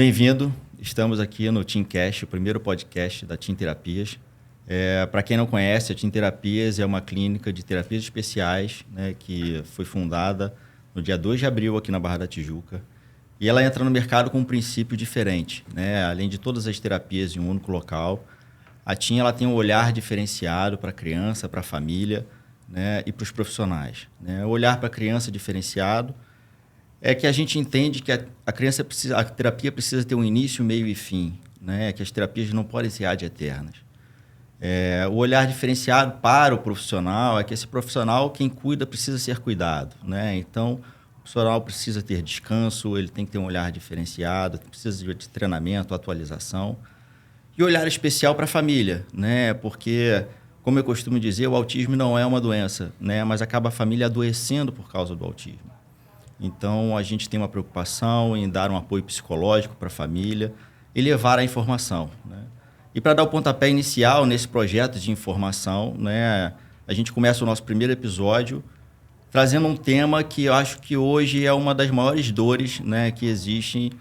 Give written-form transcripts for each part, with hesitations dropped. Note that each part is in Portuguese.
Bem-vindo. Estamos aqui no TeamCast, o primeiro podcast da Team Terapias. Para quem não conhece, a Team Terapias é uma clínica de terapias especiais, né, que foi fundada no dia 2 de abril aqui na Barra da Tijuca. E ela entra no mercado com um princípio diferente, né? Além de todas as terapias em um único local, a Team ela tem um olhar diferenciado para a criança, para a família, né, e para os profissionais, né? O olhar para a criança diferenciado é que a gente entende que a terapia precisa ter um início, meio e fim, né? Que as terapias não podem ser ad eternas. O olhar diferenciado para o profissional é que esse profissional, quem cuida, precisa ser cuidado, né? Então, o profissional precisa ter descanso, ele tem que ter um olhar diferenciado, precisa de treinamento, atualização. E olhar especial para a família, né? Porque, como eu costumo dizer, o autismo não é uma doença, né? Mas acaba a família adoecendo por causa do autismo. Então, a gente tem uma preocupação em dar um apoio psicológico para a família e levar a informação, né? E para dar o pontapé inicial nesse projeto de informação, né, a gente começa o nosso primeiro episódio trazendo um tema que eu acho que hoje é uma das maiores dores, né, que existem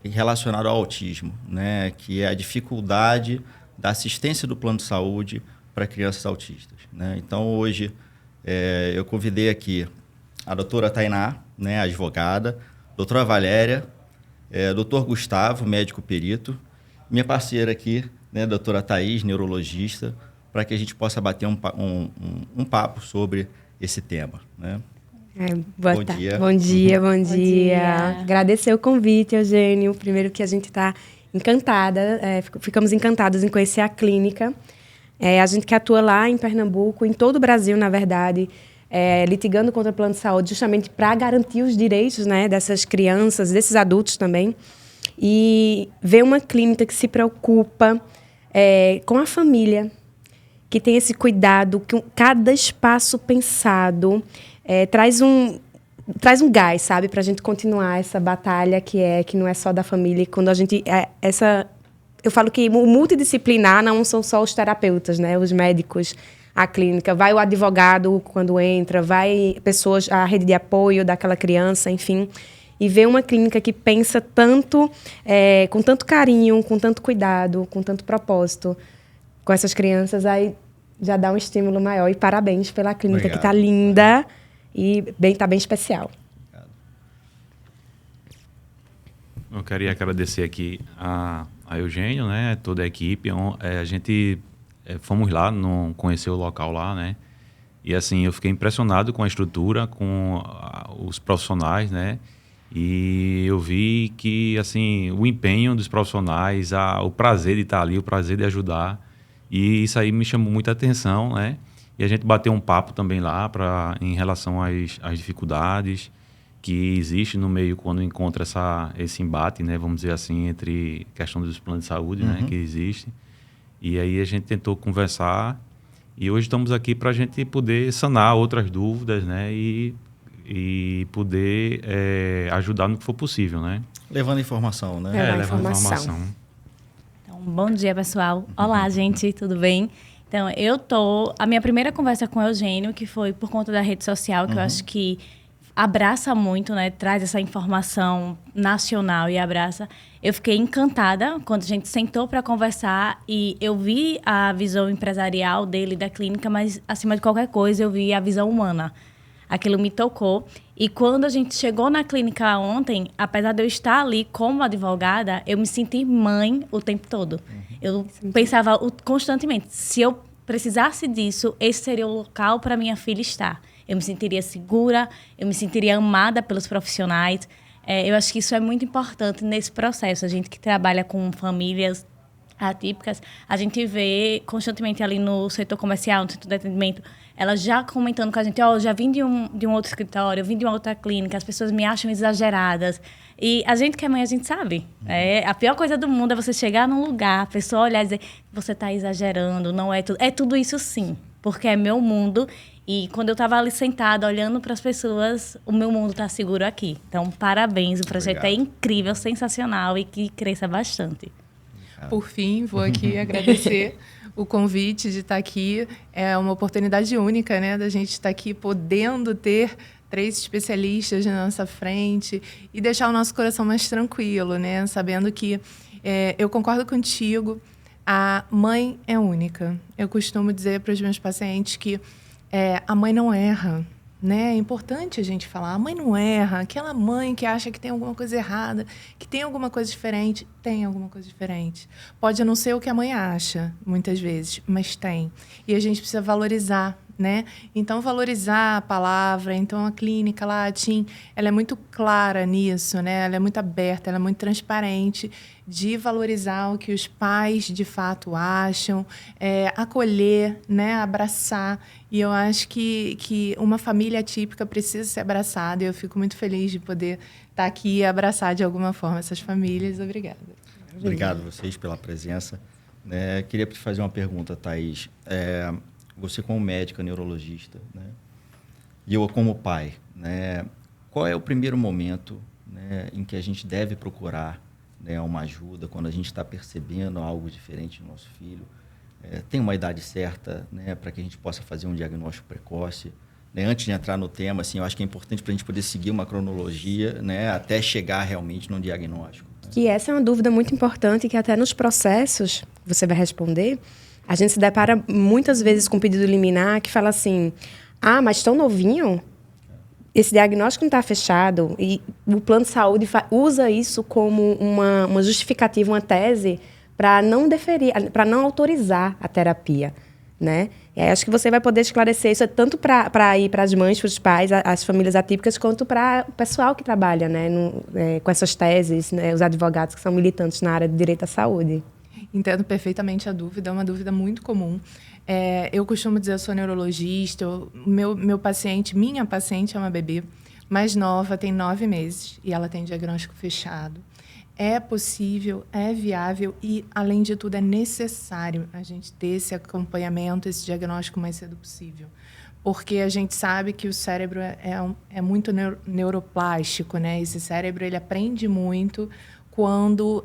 relacionado ao autismo, né, que é a dificuldade da assistência do plano de saúde para crianças autistas, né? Então, hoje, eu convidei aqui a doutora Tainá, né, advogada, doutora Valéria, doutor Gustavo, médico perito, minha parceira aqui, né, doutora Thaís, neurologista, para que a gente possa bater um papo sobre esse tema, né? Bom dia. Bom dia. Agradecer o convite, Eugênio. Primeiro que a gente está encantada, ficamos encantados em conhecer a clínica. A gente que atua lá em Pernambuco, em todo o Brasil, na verdade, litigando contra o plano de saúde, justamente para garantir os direitos, né, dessas crianças, desses adultos também. E ver uma clínica que se preocupa com a família, que tem esse cuidado, que cada espaço pensado traz um gás, sabe, para a gente continuar essa batalha que não é só da família. Quando a gente eu falo que o multidisciplinar não são só os terapeutas, né, os médicos, a clínica, vai o advogado quando entra, vai pessoas, a rede de apoio daquela criança, enfim. E ver uma clínica que pensa tanto, com tanto carinho, com tanto cuidado, com tanto propósito com essas crianças, aí já dá um estímulo maior. E parabéns pela clínica. Obrigado. Que está linda e está bem especial. Obrigado. Eu queria agradecer aqui a Eugênio, né, toda a equipe. A gente fomos lá, conhecer o local lá, né? E assim, eu fiquei impressionado com a estrutura, com os profissionais, né? E eu vi que, assim, o empenho dos profissionais, o prazer de estar ali, o prazer de ajudar. E isso aí me chamou muita atenção, né? E a gente bateu um papo também lá em relação às dificuldades que existem no meio quando encontra esse embate, né? Vamos dizer assim, entre questão dos planos de saúde, né? Que existe. E aí a gente tentou conversar e hoje estamos aqui para a gente poder sanar outras dúvidas, né? E poder ajudar no que for possível, né? Levando informação, né? Levando informação. Então, bom dia, pessoal. Olá, gente, tudo bem? Então, a minha primeira conversa com o Eugênio, que foi por conta da rede social, que eu acho que abraça muito, né? Traz essa informação nacional e abraça. Eu fiquei encantada quando a gente sentou para conversar e eu vi a visão empresarial dele, da clínica, mas, acima de qualquer coisa, eu vi a visão humana. Aquilo me tocou. E quando a gente chegou na clínica ontem, apesar de eu estar ali como advogada, eu me senti mãe o tempo todo. Eu pensava constantemente, se eu precisasse disso, esse seria o local para minha filha estar. Eu me sentiria segura, eu me sentiria amada pelos profissionais. Eu acho que isso é muito importante nesse processo. A gente que trabalha com famílias atípicas, a gente vê constantemente ali no setor comercial, no setor de atendimento, ela já comentando com a gente, eu já vim de um outro escritório, eu vim de uma outra clínica, as pessoas me acham exageradas. E a gente que é mãe, a gente sabe. A pior coisa do mundo é você chegar num lugar, a pessoa olhar e dizer, você está exagerando, não é tudo. É tudo isso sim, porque é meu mundo. E quando eu estava ali sentada, olhando para as pessoas, o meu mundo está seguro aqui. Então, parabéns, o projeto é incrível, sensacional e que cresça bastante. Por fim, vou aqui agradecer o convite de estar aqui. É uma oportunidade única, né, da gente estar aqui podendo ter 3 especialistas na nossa frente e deixar o nosso coração mais tranquilo, né? Sabendo que eu concordo contigo, a mãe é única. Eu costumo dizer para os meus pacientes que a mãe não erra, né? É importante a gente falar, a mãe não erra. Aquela mãe que acha que tem alguma coisa errada, que tem alguma coisa diferente, tem alguma coisa diferente. Pode não ser o que a mãe acha, muitas vezes, mas tem. E a gente precisa valorizar, né? Então, valorizar a palavra. Então, a clínica lá, a TIM, ela é muito clara nisso, né? Ela é muito aberta, ela é muito transparente de valorizar o que os pais, de fato, acham, acolher, né? Abraçar. E eu acho que uma família atípica precisa ser abraçada. E eu fico muito feliz de poder estar aqui e abraçar, de alguma forma, essas famílias. Obrigada. Obrigado a vocês pela presença. Queria te fazer uma pergunta, Thaís. Você como médica, neurologista, né? E eu como pai, né? Qual é o primeiro momento, né, em que a gente deve procurar, né, uma ajuda quando a gente está percebendo algo diferente no nosso filho? Tem uma idade certa, né, para que a gente possa fazer um diagnóstico precoce? Né? Antes de entrar no tema, assim, eu acho que é importante para a gente poder seguir uma cronologia, né, até chegar realmente num diagnóstico. Né? Que essa é uma dúvida muito importante que até nos processos, você vai responder, a gente se depara muitas vezes com um pedido liminar que fala assim, mas tão novinho? Esse diagnóstico não está fechado. E o plano de saúde usa isso como uma justificativa, uma tese, para não deferir, para não autorizar a terapia, né? E aí acho que você vai poder esclarecer isso tanto para as mães, para os pais, as famílias atípicas, quanto para o pessoal que trabalha, né, com essas teses, né, os advogados que são militantes na área de direito à saúde. Entendo perfeitamente a dúvida, é uma dúvida muito comum. Eu costumo dizer, eu sou neurologista, minha paciente é uma bebê mais nova, tem 9 meses, e ela tem diagnóstico fechado. É possível, é viável e, além de tudo, é necessário a gente ter esse acompanhamento, esse diagnóstico o mais cedo possível. Porque a gente sabe que o cérebro é muito neuroplástico, né? Esse cérebro ele aprende muito quanto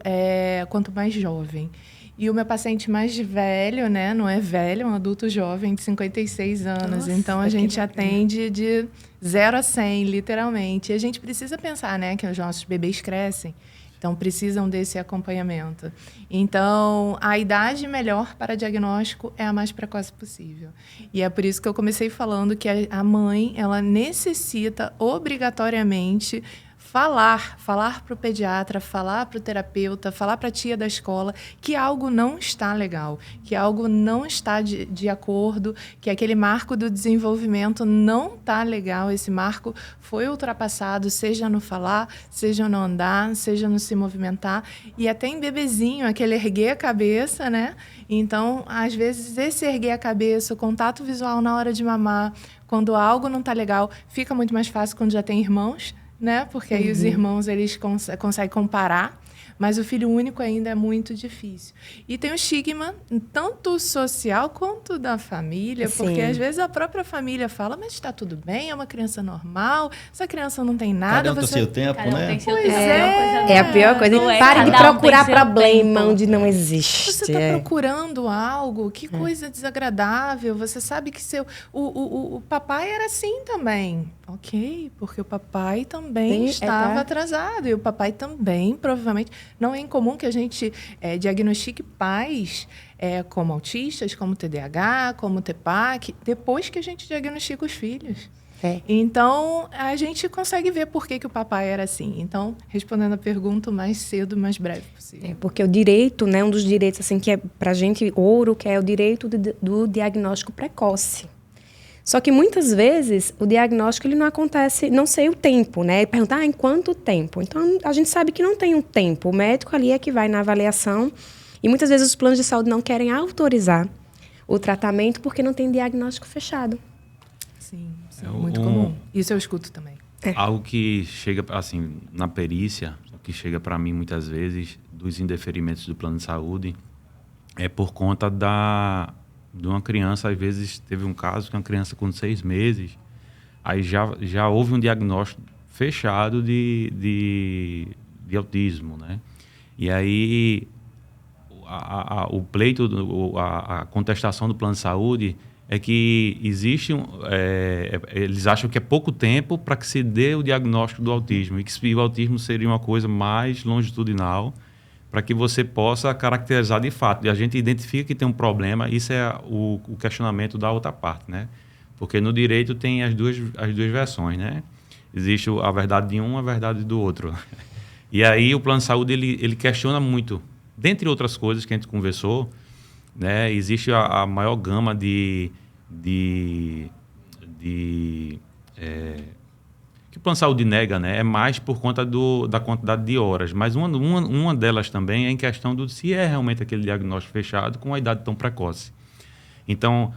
mais jovem. E o meu paciente mais velho, né, não é velho, é um adulto jovem de 56 anos. Nossa, então, a gente atende de 0 a 100, literalmente. E a gente precisa pensar, né, que os nossos bebês crescem, então precisam desse acompanhamento. Então, a idade melhor para diagnóstico é a mais precoce possível. E é por isso que eu comecei falando que a mãe, ela necessita obrigatoriamente falar para o pediatra, falar para o terapeuta, falar para a tia da escola que algo não está legal, que algo não está de acordo, que aquele marco do desenvolvimento não está legal, esse marco foi ultrapassado, seja no falar, seja no andar, seja no se movimentar, e até em bebezinho, aquele erguer a cabeça, né? Então, às vezes, esse erguer a cabeça, o contato visual na hora de mamar, quando algo não está legal, fica muito mais fácil quando já tem irmãos, né? Porque aí os irmãos eles conseguem comparar, mas o filho único ainda é muito difícil. E tem o estigma, tanto social quanto da família, Sim. Porque às vezes a própria família fala, mas está tudo bem, é uma criança normal, essa criança não tem nada. Cada um tem seu tempo, né? Tem seu Pois tempo, É a pior coisa. Pare de procurar problema tempo. onde não existe. Você está procurando algo, que coisa desagradável. Você sabe que o papai era assim também. Ok, porque o papai também estava atrasado. E o papai também, provavelmente... Não é incomum que a gente diagnostique pais como autistas, como TDAH, como TPAC, depois que a gente diagnostica os filhos. Então, a gente consegue ver por que o papai era assim. Então, respondendo a pergunta o mais cedo, o mais breve possível. Porque o direito, né, um dos direitos assim, que é para a gente ouro, que é o direito do diagnóstico precoce. Só que muitas vezes o diagnóstico ele não acontece, não sei o tempo, né? Perguntar em quanto tempo. Então, a gente sabe que não tem um tempo. O médico ali é que vai na avaliação e muitas vezes os planos de saúde não querem autorizar o tratamento porque não tem diagnóstico fechado. Sim, muito comum. Isso eu escuto também. Algo que chega, assim, na perícia, o que chega para mim muitas vezes, dos indeferimentos do plano de saúde, é por conta de uma criança, às vezes teve um caso que uma criança com 6 meses, aí já houve um diagnóstico fechado de autismo, né? E aí o pleito, a contestação do plano de saúde é que existe eles acham que é pouco tempo para que se dê o diagnóstico do autismo e que o autismo seria uma coisa mais longitudinal para que você possa caracterizar de fato. E a gente identifica que tem um problema, isso é o questionamento da outra parte, né? Porque no direito tem as duas versões, né? Existe a verdade de um, a verdade do outro. E aí o plano de saúde ele questiona muito, dentre outras coisas que a gente conversou, né? Existe a maior gama que o plano de saúde nega, né? É mais por conta da quantidade de horas. Mas uma delas também é em questão do se é realmente aquele diagnóstico fechado com uma idade tão precoce. Então,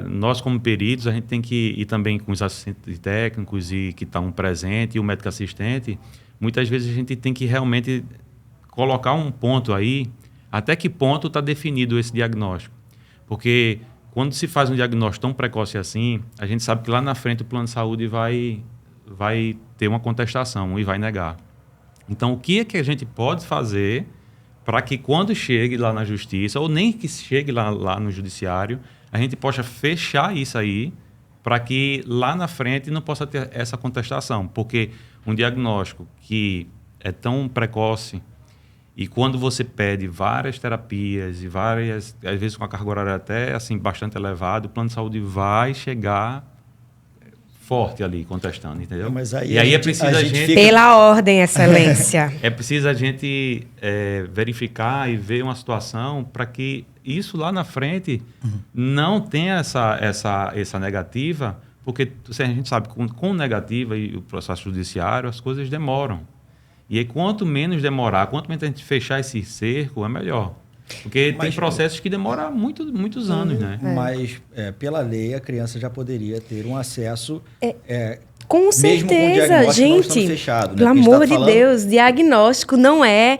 nós como peritos, a gente tem que ir também com os assistentes técnicos e que estão presentes, e o médico assistente, muitas vezes a gente tem que realmente colocar um ponto aí, até que ponto está definido esse diagnóstico. Porque quando se faz um diagnóstico tão precoce assim, a gente sabe que lá na frente o plano de saúde vai ter uma contestação e vai negar. Então, o que é que a gente pode fazer para que quando chegue lá na justiça, ou nem que chegue lá no judiciário, a gente possa fechar isso aí para que lá na frente não possa ter essa contestação? Porque um diagnóstico que é tão precoce e quando você pede várias terapias e várias, às vezes com a carga horária até assim, bastante elevada, o plano de saúde vai chegar forte ali, contestando, entendeu? Mas aí e aí é preciso a gente... Fica... Pela ordem, excelência. É preciso a gente verificar e ver uma situação para que isso lá na frente não tenha essa negativa, porque a gente sabe que com negativa e o processo judiciário, as coisas demoram. E aí, quanto menos demorar, quanto menos a gente fechar esse cerco, é melhor. Porque tem processos que demoram muitos anos, né? Mas, pela lei, a criança já poderia ter um acesso... com certeza, gente. Fechado, né? Pelo amor de Deus, diagnóstico não é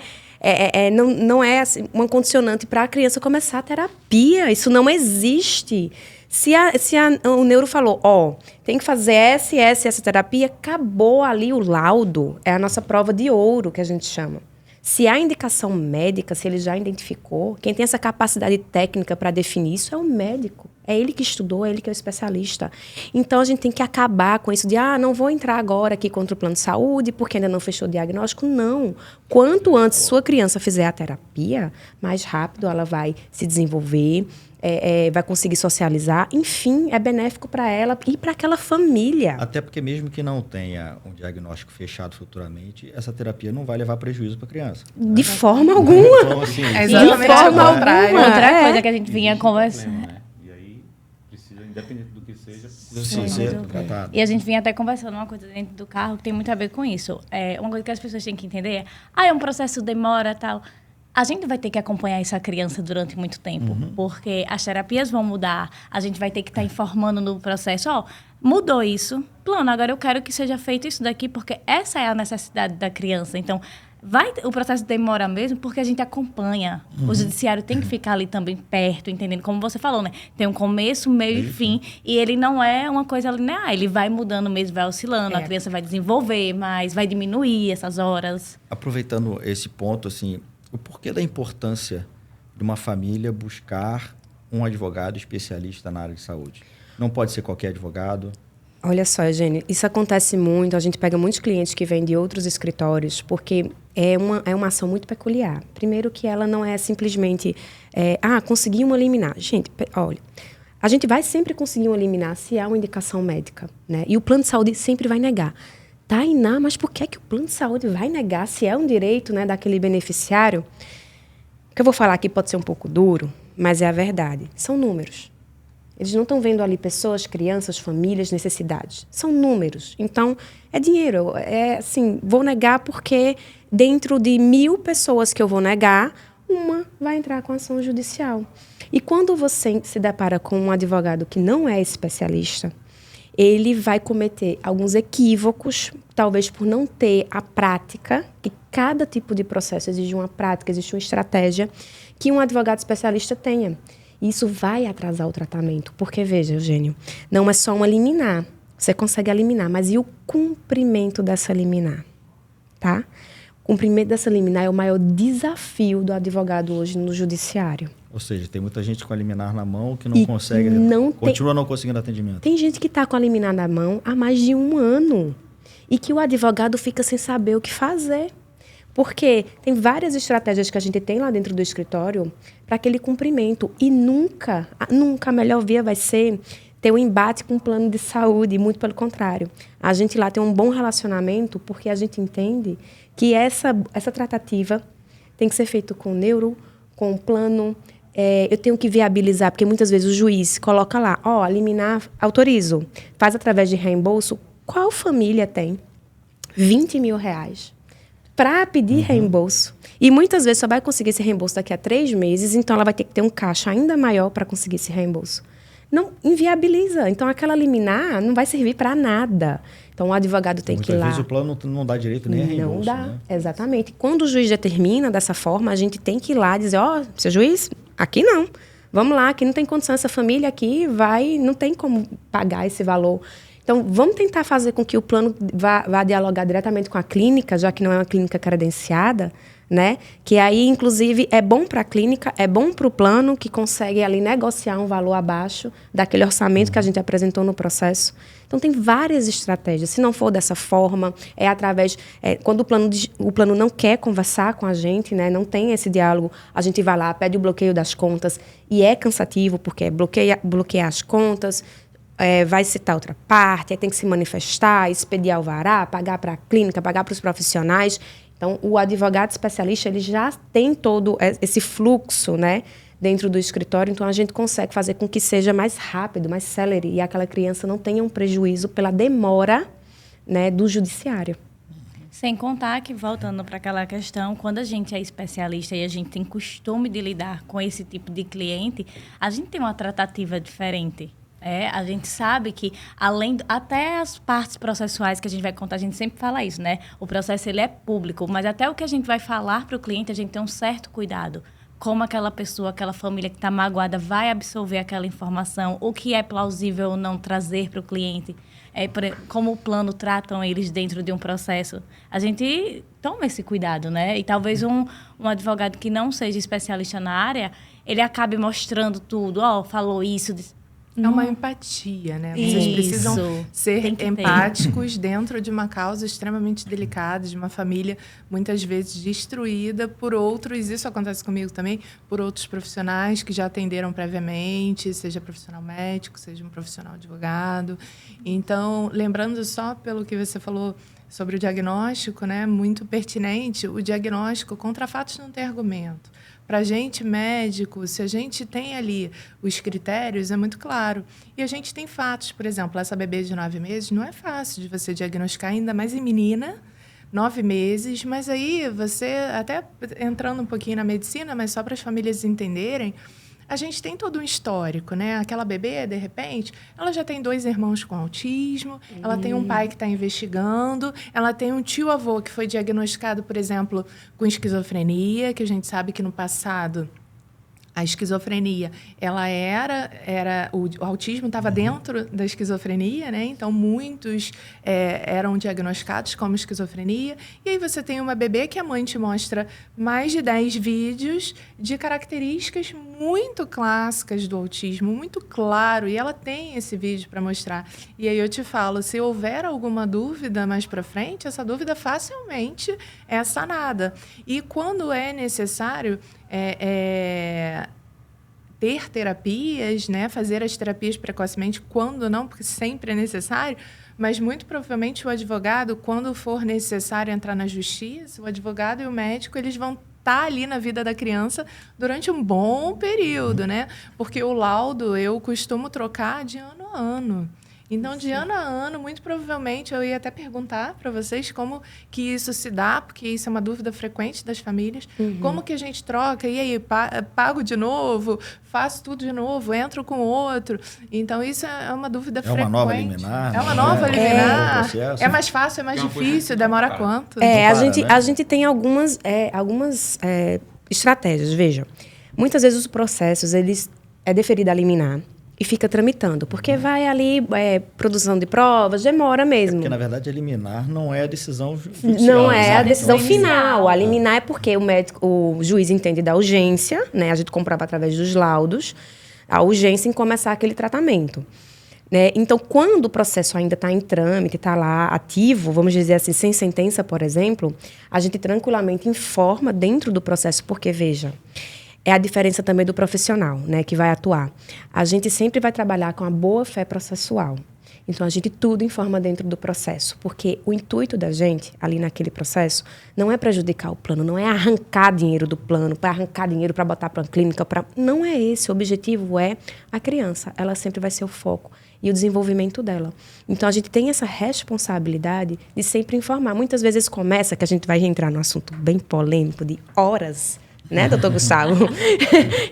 assim, uma condicionante para a criança começar a terapia. Isso não existe. O neuro falou, tem que fazer essa terapia, acabou ali o laudo. É a nossa prova de ouro, que a gente chama. Se há indicação médica, se ele já identificou, quem tem essa capacidade técnica para definir isso é o médico. É ele que estudou, é ele que é o especialista. Então, a gente tem que acabar com isso de, não vou entrar agora aqui contra o plano de saúde, porque ainda não fechou o diagnóstico. Não. Quanto antes sua criança fizer a terapia, mais rápido ela vai se desenvolver, vai conseguir socializar. Enfim, é benéfico para ela e para aquela família. Até porque mesmo que não tenha um diagnóstico fechado futuramente, essa terapia não vai levar prejuízo para a criança. De forma alguma. Então, assim, de forma alguma. Outra coisa que a gente vinha conversando. Né? E aí, precisa, independente do que seja, precisa ser tratado. E a gente vinha até conversando uma coisa dentro do carro que tem muito a ver com isso. Uma coisa que as pessoas têm que entender é um processo demora tal. A gente vai ter que acompanhar essa criança durante muito tempo, porque as terapias vão mudar, a gente vai ter que estar informando no processo, mudou isso, plano, agora eu quero que seja feito isso daqui, porque essa é a necessidade da criança. Então, o processo demora mesmo, porque a gente acompanha. O judiciário tem que ficar ali também perto, entendendo, como você falou, né? Tem um começo, meio e fim, e ele não é uma coisa linear, ele vai mudando mesmo, vai oscilando, a criança vai desenvolver, mas vai diminuir essas horas. Aproveitando esse ponto, assim, o porquê da importância de uma família buscar um advogado especialista na área de saúde? Não pode ser qualquer advogado? Olha só, Eugênio, isso acontece muito. A gente pega muitos clientes que vêm de outros escritórios, porque é uma ação muito peculiar. Primeiro que ela não é simplesmente, conseguimos eliminar. Gente, olha, a gente vai sempre conseguir eliminar se há uma indicação médica, né? E o plano de saúde sempre vai negar. Tainá, mas por que o plano de saúde vai negar se é um direito, né, daquele beneficiário? O que eu vou falar aqui pode ser um pouco duro, mas é a verdade. São números. Eles não estão vendo ali pessoas, crianças, famílias, necessidades. São números. Então, é dinheiro. É assim, vou negar porque dentro de 1.000 pessoas que eu vou negar, uma vai entrar com ação judicial. E quando você se depara com um advogado que não é especialista, ele vai cometer alguns equívocos, talvez por não ter a prática, que cada tipo de processo exige uma prática, existe uma estratégia, que um advogado especialista tenha. Isso vai atrasar o tratamento, porque, veja, Eugênio, não é só uma liminar, você consegue eliminar, mas e o cumprimento dessa liminar? Tá? O cumprimento dessa liminar é o maior desafio do advogado hoje no judiciário. Ou seja, tem muita gente com a liminar na mão que não consegue, continua não conseguindo atendimento. Tem gente que está com a liminar na mão há mais de 1 ano e que o advogado fica sem saber o que fazer. Porque tem várias estratégias que a gente tem lá dentro do escritório para aquele cumprimento. E nunca a melhor via vai ser ter um embate com o plano de saúde, muito pelo contrário. A gente lá tem um bom relacionamento porque a gente entende que essa tratativa tem que ser feita com o neuro, com o plano. Eu tenho que viabilizar, porque muitas vezes o juiz coloca lá, liminar, autorizo, faz através de reembolso. Qual família tem 20 mil reais para pedir reembolso? E muitas vezes só vai conseguir esse reembolso daqui a 3 meses, então ela vai ter que ter um caixa ainda maior para conseguir esse reembolso. Não inviabiliza. Então, aquela liminar não vai servir para nada. Então, o advogado tem que ir lá. Muitas vezes o plano não dá direito nem a reembolso. Não dá, né? Exatamente. Quando o juiz determina dessa forma, a gente tem que ir lá e dizer, seu juiz, aqui não. Vamos lá, aqui não tem condição, essa família aqui não tem como pagar esse valor. Então, vamos tentar fazer com que o plano vá dialogar diretamente com a clínica, já que não é uma clínica credenciada, né? Que aí, inclusive, é bom para a clínica, é bom para o plano, que consegue ali negociar um valor abaixo daquele orçamento que a gente apresentou no processo. Então, tem várias estratégias. Se não for dessa forma, é através... quando o plano não quer conversar com a gente, né? Não tem esse diálogo, a gente vai lá, pede o bloqueio das contas, e é cansativo, porque bloquear as contas... vai citar outra parte, aí tem que se manifestar, expedir alvará, pagar para a clínica, pagar para os profissionais. Então, o advogado especialista ele já tem todo esse fluxo, né, dentro do escritório, então a gente consegue fazer com que seja mais rápido, mais célere, e aquela criança não tenha um prejuízo pela demora, né, do judiciário. Sem contar que, voltando para aquela questão, quando a gente é especialista e a gente tem costume de lidar com esse tipo de cliente, a gente tem uma tratativa diferente. A gente sabe que, até as partes processuais que a gente vai contar, a gente sempre fala isso, né? O processo ele é público, mas até o que a gente vai falar para o cliente, a gente tem um certo cuidado. Como aquela pessoa, aquela família que está magoada vai absorver aquela informação, o que é plausível ou não trazer para o cliente, como o plano tratam eles dentro de um processo. A gente toma esse cuidado, né? E talvez um advogado que não seja especialista na área, ele acabe mostrando tudo, falou isso... É uma empatia, né? Vocês precisam ser empáticos dentro de uma causa extremamente delicada, de uma família muitas vezes destruída por outros, isso acontece comigo também, por outros profissionais que já atenderam previamente, seja profissional médico, seja um profissional advogado. Então, lembrando só pelo que você falou sobre o diagnóstico, né? Muito pertinente, o diagnóstico contra fatos não tem argumento. Para a gente, médico, se a gente tem ali os critérios, é muito claro. E a gente tem fatos, por exemplo, essa bebê de 9 meses, não é fácil de você diagnosticar, ainda mais em menina, 9 meses, mas aí você, até entrando um pouquinho na medicina, mas só para as famílias entenderem, a gente tem todo um histórico, né? Aquela bebê, de repente, ela já tem 2 irmãos com autismo, ela tem um pai que está investigando, ela tem um tio-avô que foi diagnosticado, por exemplo, com esquizofrenia, que a gente sabe que no passado a esquizofrenia, ela o autismo estava dentro da esquizofrenia, né? Então, muitos eram diagnosticados como esquizofrenia. E aí você tem uma bebê que a mãe te mostra mais de 10 vídeos de características muito clássicas do autismo, muito claro, e ela tem esse vídeo para mostrar. E aí eu te falo, se houver alguma dúvida mais para frente, essa dúvida facilmente é sanada. E quando é necessário... ter terapias, né? Fazer as terapias precocemente, quando não, porque sempre é necessário, mas muito provavelmente o advogado, quando for necessário entrar na justiça, o advogado e o médico, eles vão estar ali na vida da criança durante um bom período, né? Porque o laudo eu costumo trocar de ano a ano. Então, de ano a ano, muito provavelmente, eu ia até perguntar para vocês como que isso se dá, porque isso é uma dúvida frequente das famílias. Como que a gente troca? E aí, pago de novo? Faço tudo de novo? Entro com outro? Então, isso é uma dúvida frequente. É uma nova liminar. É uma nova liminar. É mais fácil, é mais difícil? Demora quanto? A gente tem algumas estratégias. Veja, muitas vezes os processos, é deferida a liminar. e fica tramitando. Porque vai ali, produção de provas, demora mesmo. Porque, na verdade, a liminar não é a decisão judicial. Não é a decisão final. A liminar é porque o juiz entende da urgência, né? A gente comprova através dos laudos, a urgência em começar aquele tratamento. Né? Então, quando o processo ainda está em trâmite, está lá ativo, vamos dizer assim, sem sentença, por exemplo, a gente tranquilamente informa dentro do processo, porque, veja, é a diferença também do profissional, né, que vai atuar. A gente sempre vai trabalhar com a boa-fé processual. Então, a gente tudo informa dentro do processo, porque o intuito da gente, ali naquele processo, não é prejudicar o plano, não é arrancar dinheiro do plano, para arrancar dinheiro para botar para a clínica. Não é esse. O objetivo é a criança. Ela sempre vai ser o foco e o desenvolvimento dela. Então, a gente tem essa responsabilidade de sempre informar. Muitas vezes começa, que a gente vai entrar num assunto bem polêmico, de horas, né, doutor Gustavo?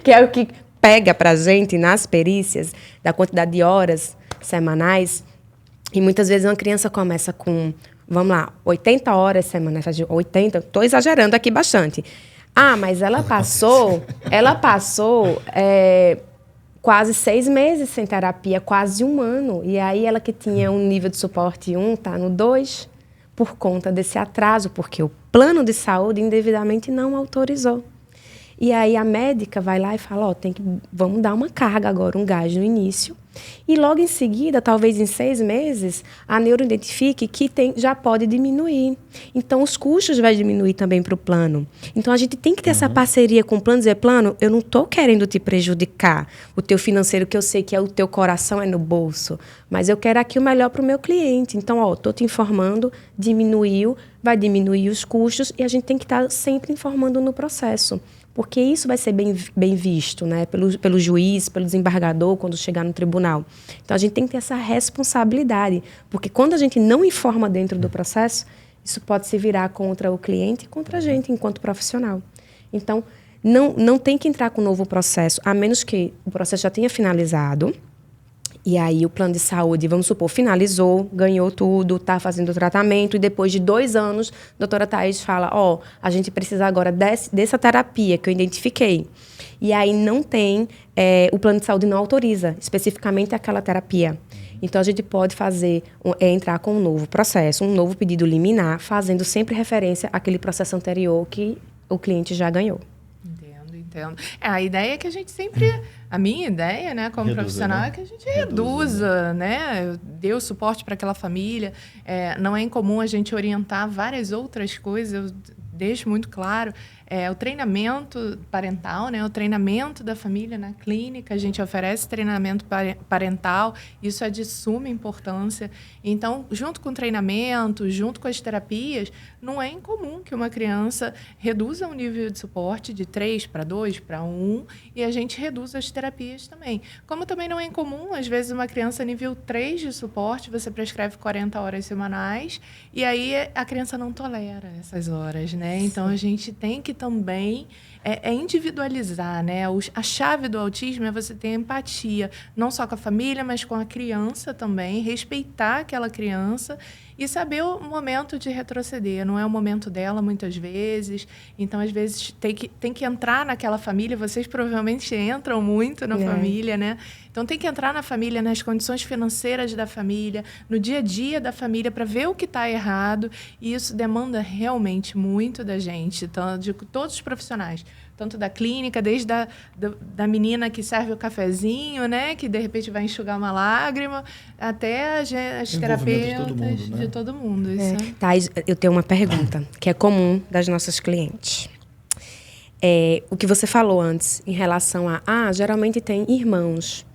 Que é o que pega para a gente nas perícias, da quantidade de horas semanais. E muitas vezes uma criança começa com, vamos lá, 80 horas semanais, 80, estou exagerando aqui bastante. Mas ela passou quase 6 meses sem terapia, quase 1 ano. E aí ela que tinha um nível de suporte 1, está no 2, por conta desse atraso, porque o plano de saúde indevidamente não autorizou. E aí a médica vai lá e fala, vamos dar uma carga agora, um gás no início. E logo em seguida, talvez em 6 meses, a neuro identifique que já pode diminuir. Então, os custos vai diminuir também para o plano. Então, a gente tem que ter essa parceria com o plano, dizer, plano, eu não estou querendo te prejudicar, o teu financeiro, que eu sei que é o teu coração, é no bolso, mas eu quero aqui o melhor para o meu cliente. Então, estou te informando, vai diminuir os custos e a gente tem que estar sempre informando no processo. Porque isso vai ser bem visto, né, pelo juiz, pelo desembargador, quando chegar no tribunal. Então, a gente tem que ter essa responsabilidade, porque quando a gente não informa dentro do processo, isso pode se virar contra o cliente e contra a gente, enquanto profissional. Então, não tem que entrar com um novo processo, a menos que o processo já tenha finalizado, e aí o plano de saúde, vamos supor, finalizou, ganhou tudo, está fazendo o tratamento, e depois de 2 anos, a doutora Thaís fala, a gente precisa agora dessa terapia que eu identifiquei. E aí não tem, o plano de saúde não autoriza especificamente aquela terapia. Então, a gente pode entrar com um novo processo, um novo pedido liminar, fazendo sempre referência àquele processo anterior que o cliente já ganhou. Entendo. A ideia é que a gente sempre... A minha ideia, né, como profissional, é que a gente reduza, né? Dê o suporte para aquela família. Não é incomum a gente orientar várias outras coisas. Eu deixo muito claro. O treinamento parental, né? O treinamento da família na clínica. A gente oferece treinamento parental. Isso é de suma importância. Então, junto com o treinamento, junto com as terapias, não é incomum que uma criança reduza o nível de suporte de 3 para 2, para 1, e a gente reduza as terapias também. Como também não é incomum, às vezes, uma criança nível 3 de suporte, você prescreve 40 horas semanais, e aí a criança não tolera essas horas, né? Então, a gente tem que também individualizar, né? A chave do autismo é você ter empatia, não só com a família, mas com a criança também, respeitar aquela criança e saber o momento de retroceder. Não é o momento dela, muitas vezes. Então, às vezes, tem que entrar naquela família. Vocês provavelmente entram muito na família, né? Então, tem que entrar na família, nas condições financeiras da família, no dia a dia da família, para ver o que está errado. E isso demanda realmente muito da gente, de todos os profissionais. Tanto da clínica, desde da menina que serve o cafezinho, né? Que, de repente, vai enxugar uma lágrima, até as terapeutas de todo mundo. Isso. Thais, eu tenho uma pergunta, que é comum das nossas clientes. O que você falou antes, em relação geralmente tem irmãos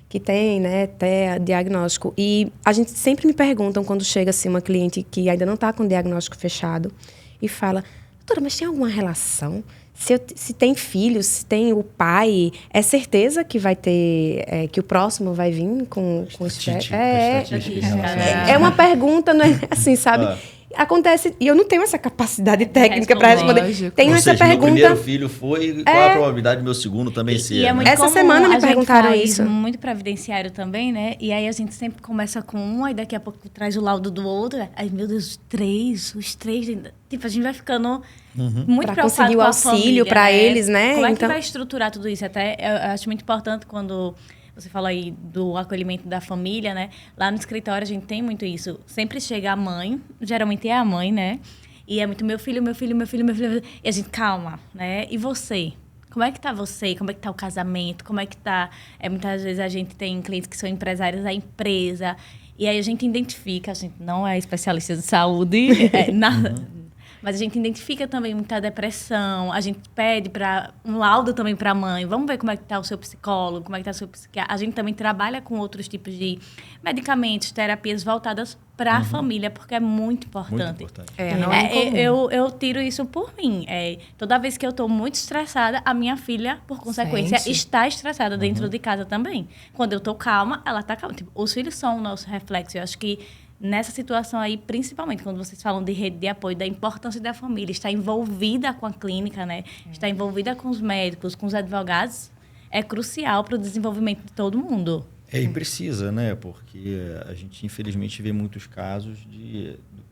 que tem, né, até diagnóstico. E a gente sempre me perguntam, quando chega assim, uma cliente que ainda não está com o diagnóstico fechado, e fala, doutora, mas tem alguma relação? Se tem filhos, se tem o pai, é certeza que vai ter, que o próximo vai vir com é uma pergunta, não é assim, sabe? Acontece, e eu não tenho essa capacidade técnica para responder. Tenho essa pergunta. Meu primeiro filho foi, qual a probabilidade do meu segundo também ser? É muito essa semana me perguntaram isso. Muito previdenciário também, né? E aí a gente sempre começa com um, aí daqui a pouco traz o laudo do outro. Aí, meu Deus, os três. Tipo, a gente vai ficando muito pra preocupado conseguir o auxílio para eles, né? Como é que vai estruturar tudo isso? Até eu acho muito importante quando Você falou aí do acolhimento da família, né? Lá no escritório a gente tem muito isso. Sempre chega a mãe, geralmente é a mãe, né? E é muito meu filho. E a gente, calma, né? E você? Como é que tá você? Como é que tá o casamento? Como é que tá... muitas vezes a gente tem clientes que são empresários da empresa. E aí a gente identifica, a gente não é especialista de saúde, mas a gente identifica também muita depressão. A gente pede um laudo também para a mãe. Vamos ver como é que está o seu psicólogo, como é que está o seu psiquiatra. A gente também trabalha com outros tipos de medicamentos, terapias voltadas para a família, porque é muito importante. Muito importante. Eu tiro isso por mim. Toda vez que eu estou muito estressada, a minha filha, por consequência, está estressada dentro de casa também. Quando eu estou calma, ela está calma. Tipo, os filhos são o nosso reflexo. Eu acho que nessa situação aí, principalmente quando vocês falam de rede de apoio, da importância da família, estar envolvida com a clínica, né? Estar envolvida com os médicos, com os advogados, é crucial para o desenvolvimento de todo mundo. E precisa, né? Porque a gente, infelizmente, vê muitos casos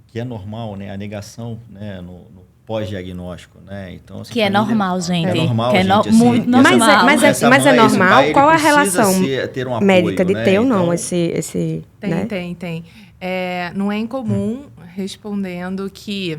que é normal, né? A negação, né? No pós-diagnóstico, né? Então, que é normal, gente. É normal, que gente. Muito normal. Mas é normal? Qual a relação ter um apoio, médica de né? ter ou não esse... Tem. Não é incomum, respondendo, que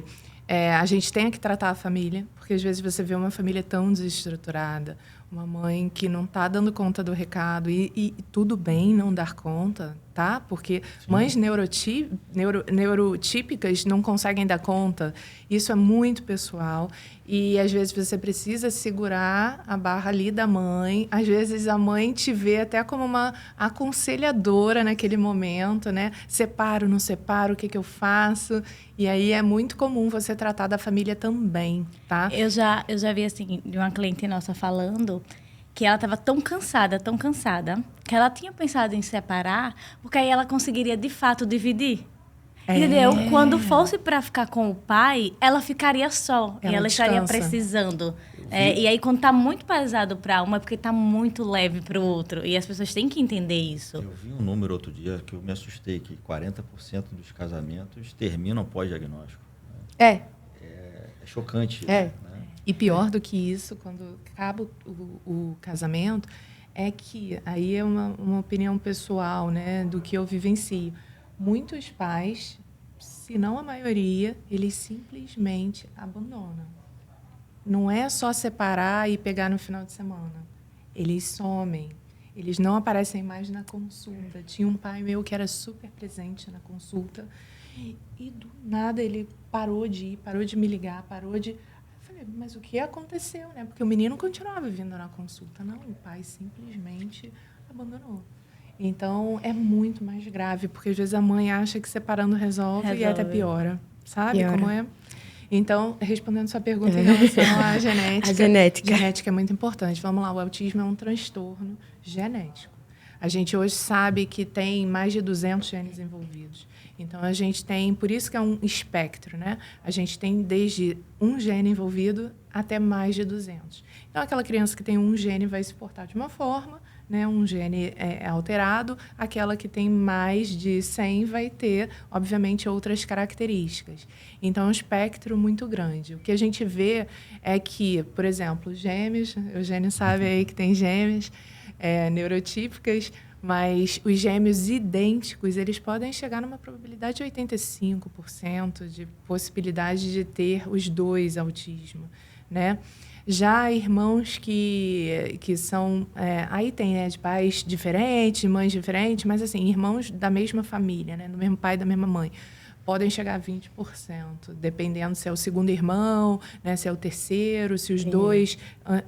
a gente tenha que tratar a família, porque às vezes você vê uma família tão desestruturada, uma mãe que não está dando conta do recado, e tudo bem não dar conta, tá? Porque mães neurotípicas não conseguem dar conta. Isso é muito pessoal. E, às vezes, você precisa segurar a barra ali da mãe. Às vezes, a mãe te vê até como uma aconselhadora naquele momento, né? Separo, não separo, o que eu faço? E aí, é muito comum você tratar da família também, tá? Eu já vi, assim, de uma cliente nossa falando que ela estava tão cansada, que ela tinha pensado em separar, porque aí ela conseguiria, de fato, dividir. Entendeu? Quando fosse para ficar com o pai, ela ficaria só. E ela estaria precisando. E aí, quando tá muito pesado para uma, é porque tá muito leve para o outro. E as pessoas têm que entender isso. Eu vi um número outro dia que eu me assustei, que 40% dos casamentos terminam pós-diagnóstico. É chocante. É. Né? E pior do que isso, quando acaba o casamento, é que, aí é uma opinião pessoal, né, do que eu vivencio. Muitos pais, se não a maioria, eles simplesmente abandonam. Não é só separar e pegar no final de semana. Eles somem. Eles não aparecem mais na consulta. Tinha um pai meu que era super presente na consulta e do nada ele parou de ir, parou de me ligar, parou de... Eu falei, mas o que aconteceu, né? Porque o menino continuava vindo na consulta. Não, o pai simplesmente abandonou. Então, é muito mais grave, porque às vezes a mãe acha que separando resolve. E até piora. Sabe como é? Então, respondendo sua pergunta em relação à genética. A genética. Genética é muito importante. Vamos lá, o autismo é um transtorno genético. A gente hoje sabe que tem mais de 200 genes envolvidos. Então, a gente tem, por isso que é um espectro, né? A gente tem desde um gene envolvido até mais de 200. Então, aquela criança que tem um gene vai se portar de uma forma, né? Um gene é alterado. Aquela que tem mais de 100 vai ter, obviamente, outras características. Então, é um espectro muito grande. O que a gente vê é que, por exemplo, gêmeos, o Eugênio sabe aí que tem gêmeos neurotípicas, mas os gêmeos idênticos, eles podem chegar numa probabilidade de 85% de possibilidade de ter os dois autismo, né? Já irmãos que são... aí tem, né, de pais diferentes, mães diferentes, mas, assim, irmãos da mesma família, né, do mesmo pai e da mesma mãe, podem chegar a 20%, dependendo se é o segundo irmão, né, se é o terceiro, se os dois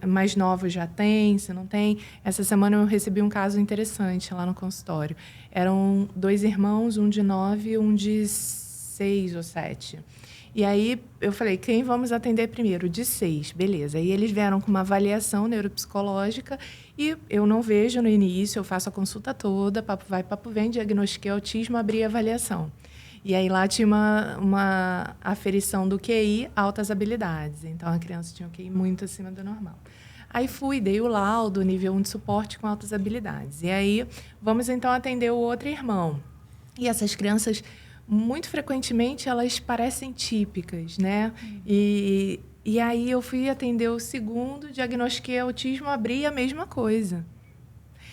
mais novos já têm, se não tem. Essa semana eu recebi um caso interessante lá no consultório. Eram 2 irmãos, um de 9 e um de 6 ou 7. E aí eu falei, quem vamos atender primeiro? De 6, beleza. E eles vieram com uma avaliação neuropsicológica e eu não vejo no início, eu faço a consulta toda, papo vai, papo vem, diagnostiquei autismo, abri a avaliação. E aí lá tinha uma aferição do QI, altas habilidades. Então a criança tinha um QI muito acima do normal. Aí dei o laudo, nível 1 de suporte com altas habilidades. E aí vamos então atender o outro irmão. E essas crianças, muito frequentemente, elas parecem típicas, né? E aí eu fui atender o segundo, diagnostiquei autismo, abri a mesma coisa.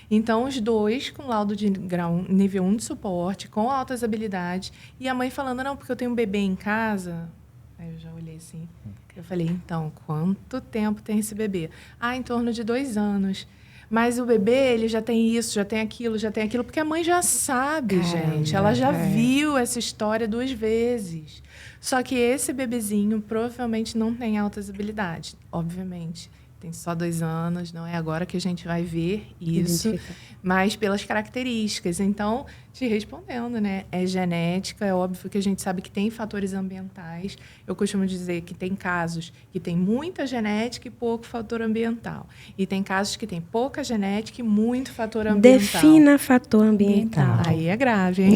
Então, os dois com laudo de grau nível 1 de suporte, com altas habilidades. E a mãe falando, não, porque eu tenho um bebê em casa. Aí eu já olhei assim. Eu falei, então, quanto tempo tem esse bebê? Em torno de 2 anos. Mas o bebê, ele já tem isso, já tem aquilo, porque a mãe já sabe, gente. Ela já viu essa história 2 vezes. Só que esse bebezinho provavelmente não tem altas habilidades, obviamente. Tem só 2 anos, não é agora que a gente vai ver isso, mas pelas características. Então, te respondendo, né? É genética, é óbvio que a gente sabe que tem fatores ambientais. Eu costumo dizer que tem casos que tem muita genética e pouco fator ambiental. E tem casos que tem pouca genética e muito fator ambiental. Defina fator ambiental. Aí é grave, hein?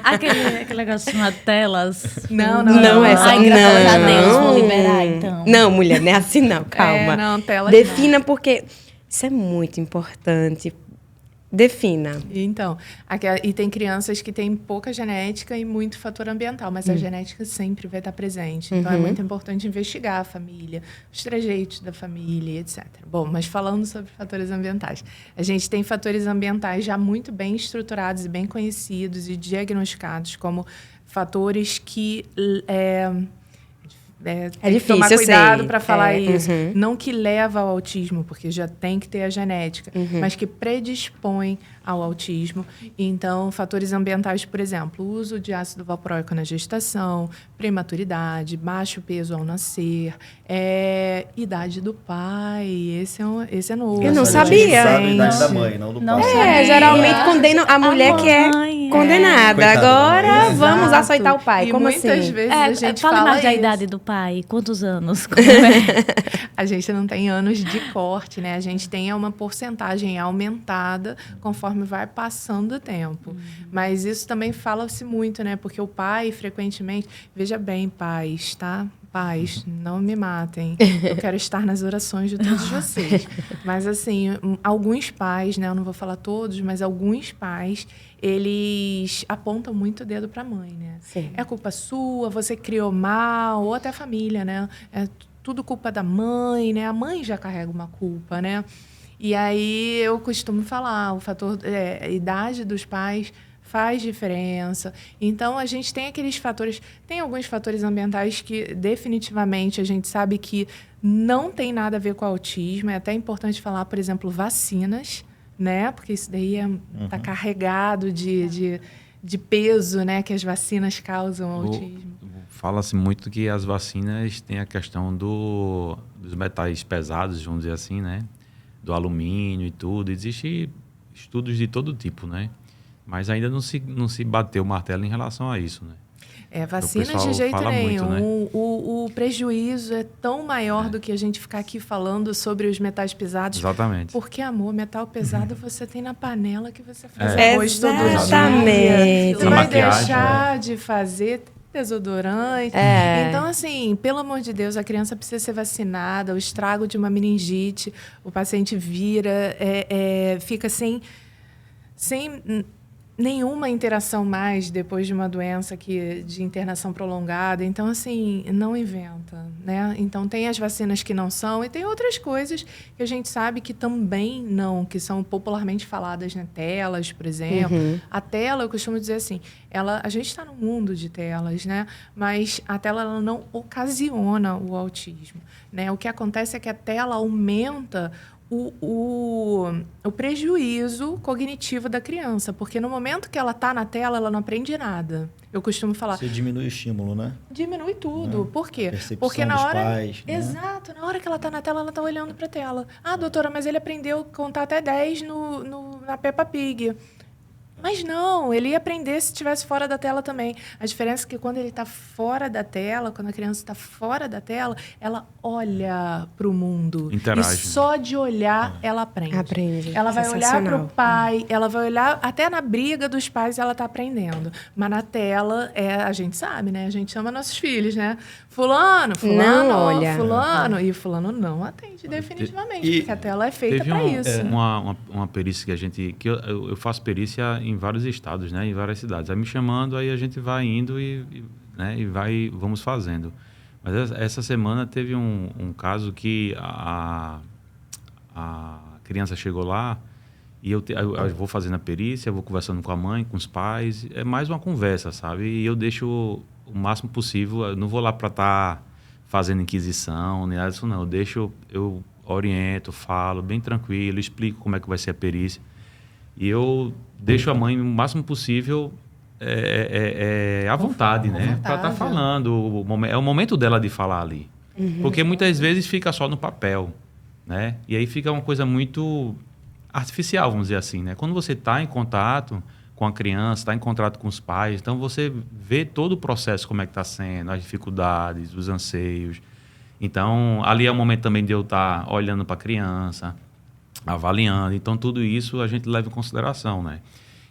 aquele negócio chamado telas. Não é só. Graças a Deus, vou liberar, então. Não, mulher, não é assim não, calma. Não, telas Defina, porque isso é muito importante. Defina. Então, e tem crianças que têm pouca genética e muito fator ambiental, mas a genética sempre vai estar presente. Então, é muito importante investigar a família, os trejeitos da família, etc. Bom, mas falando sobre fatores ambientais, a gente tem fatores ambientais já muito bem estruturados e bem conhecidos e diagnosticados como fatores que... tem difícil, que tomar cuidado sei. para falar isso. Não que leva ao autismo, porque já tem que ter a genética, mas que predispõe ao autismo. Então, fatores ambientais, por exemplo, o uso de ácido valproico na gestação, prematuridade, baixo peso ao nascer, idade do pai, esse é novo. Eu não sabia. A idade da mãe, não do pai. Geralmente condenam a mulher que é condenada. Coitada Agora da mãe. vamos aceitar o pai. E Como muitas assim? vezes a gente fala fala mais da isso. idade do pai. Quantos anos? Como é? A gente não tem anos de corte, né? A gente tem uma porcentagem aumentada conforme vai passando o tempo. Mas isso também fala-se muito, né? Porque o pai, frequentemente... Veja bem, pais, tá? Pais, não me matem. Eu quero estar nas orações de todos vocês. Mas, assim, alguns pais, né? Eu não vou falar todos, mas alguns pais, eles apontam muito o dedo para a mãe, né? Sim. É culpa sua, você criou mal, ou até a família, né? É tudo culpa da mãe, né? A mãe já carrega uma culpa, né? E aí eu costumo falar, o fator idade dos pais faz diferença. Então, a gente tem aqueles fatores... Tem alguns fatores ambientais que, definitivamente, a gente sabe que não tem nada a ver com autismo. É até importante falar, por exemplo, vacinas, né? Porque isso daí está carregado de peso, né? Que as vacinas causam autismo. Fala-se muito que as vacinas têm a questão dos metais pesados, vamos dizer assim, né? Do alumínio e tudo. Existem estudos de todo tipo, né? Mas ainda não se bateu o martelo em relação a isso, né? Vacinas de jeito nenhum. Muito, né? O prejuízo é tão maior do que a gente ficar aqui falando sobre os metais pesados. Exatamente. Porque, amor, metal pesado você tem na panela que você faz arroz todo dia. Exatamente. Você vai deixar de fazer desodorante. Então, assim, pelo amor de Deus, a criança precisa ser vacinada. O estrago de uma meningite, o paciente vira, fica sem nenhuma interação mais depois de uma doença de internação prolongada. Então, assim, não inventa, né? Então, tem as vacinas que não são e tem outras coisas que a gente sabe que também não, que são popularmente faladas, né? Telas, por exemplo. A tela, eu costumo dizer assim, a gente está num mundo de telas, né? Mas a tela ela não ocasiona o autismo, né? O que acontece é que a tela aumenta o prejuízo cognitivo da criança, porque no momento que ela está na tela, ela não aprende nada. Eu costumo falar... Você diminui o estímulo, né? Diminui tudo. Né? Por quê? Percepção Porque na dos hora... pais, né? Exato. Na hora que ela está na tela, ela está olhando para a tela. Doutora, mas ele aprendeu a contar até 10 na Peppa Pig. Mas não, ele ia aprender se estivesse fora da tela também. A diferença é que quando ele está fora da tela, quando a criança está fora da tela, ela olha para o mundo. Interage. E só de olhar, ela aprende. Ela vai olhar para o pai, ela vai olhar... Até na briga dos pais, ela está aprendendo. Mas na tela, a gente sabe, né? A gente chama nossos filhos, né? Fulano, não olha. fulano. E fulano não atende definitivamente, porque a tela é feita para isso. Uma perícia que eu faço perícia em vários estados, né, em várias cidades. Aí me chamando, aí a gente vai indo vamos fazendo. Mas essa semana teve um caso que a criança chegou lá E eu vou fazendo a perícia, eu vou conversando com a mãe, com os pais. É mais uma conversa, sabe? E eu deixo o máximo possível. Eu não vou lá para estar fazendo inquisição, nem nada disso, não. Eu oriento, falo bem tranquilo, explico como é que vai ser a perícia. E eu deixo a mãe o máximo possível à vontade, né? Para estar falando. É o momento dela de falar ali. Porque muitas vezes fica só no papel, né? E aí fica uma coisa muito artificial, vamos dizer assim, né? Quando você está em contato com a criança, está em contato com os pais, então você vê todo o processo, como é que está sendo, as dificuldades, os anseios. Então, ali é o momento também de eu estar olhando para a criança, avaliando. Então, tudo isso a gente leva em consideração, né?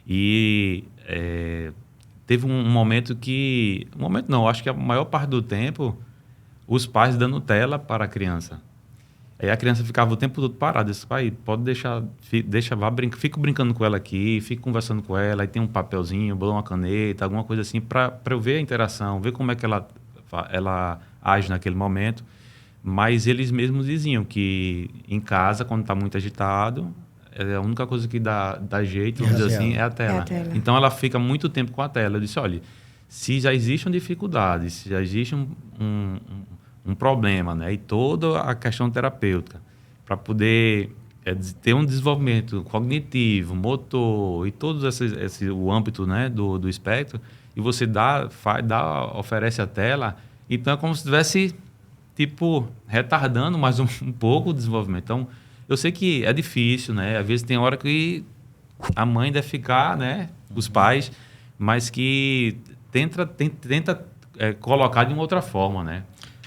E teve um momento que... Um momento não, acho que a maior parte do tempo, os pais dando tela para a criança. Aí a criança ficava o tempo todo parada. Eu disse, pai, pode deixar, fico brincando com ela aqui, fico conversando com ela, aí tem um papelzinho, uma caneta, alguma coisa assim, para eu ver a interação, ver como é que ela age naquele momento. Mas eles mesmos diziam que em casa, quando está muito agitado, a única coisa que dá jeito, vamos dizer assim, é a tela. Então ela fica muito tempo com a tela. Eu disse, olha, se já existe uma dificuldade, se já existe um problema, né? E toda a questão terapêutica, para poder ter um desenvolvimento cognitivo, motor e todo o âmbito, né, do espectro, e você oferece a tela, então é como se estivesse, tipo, retardando mais um pouco o desenvolvimento. Então, eu sei que é difícil, né? Às vezes tem hora que a mãe deve ficar, né? Os pais, mas que tenta colocar de uma outra forma, né?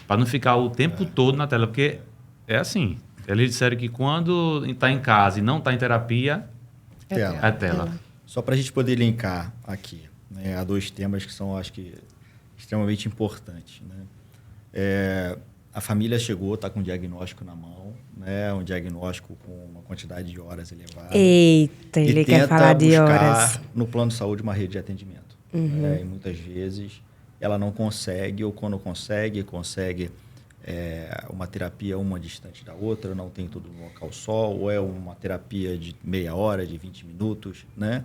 Para não ficar o tempo todo na tela, porque é assim. Eles disseram que quando está em casa e não está em terapia, é tela. Só para a gente poder linkar aqui, né, há 2 temas que são, acho que, extremamente importantes. Né? A família chegou, está com um diagnóstico na mão, né, um diagnóstico com uma quantidade de horas elevada. Eita, ele quer falar de horas. No plano de saúde, uma rede de atendimento. E muitas vezes ela não consegue, ou quando consegue uma terapia uma distante da outra, não tem tudo no local só, ou é uma terapia de meia hora, de 20 minutos, né?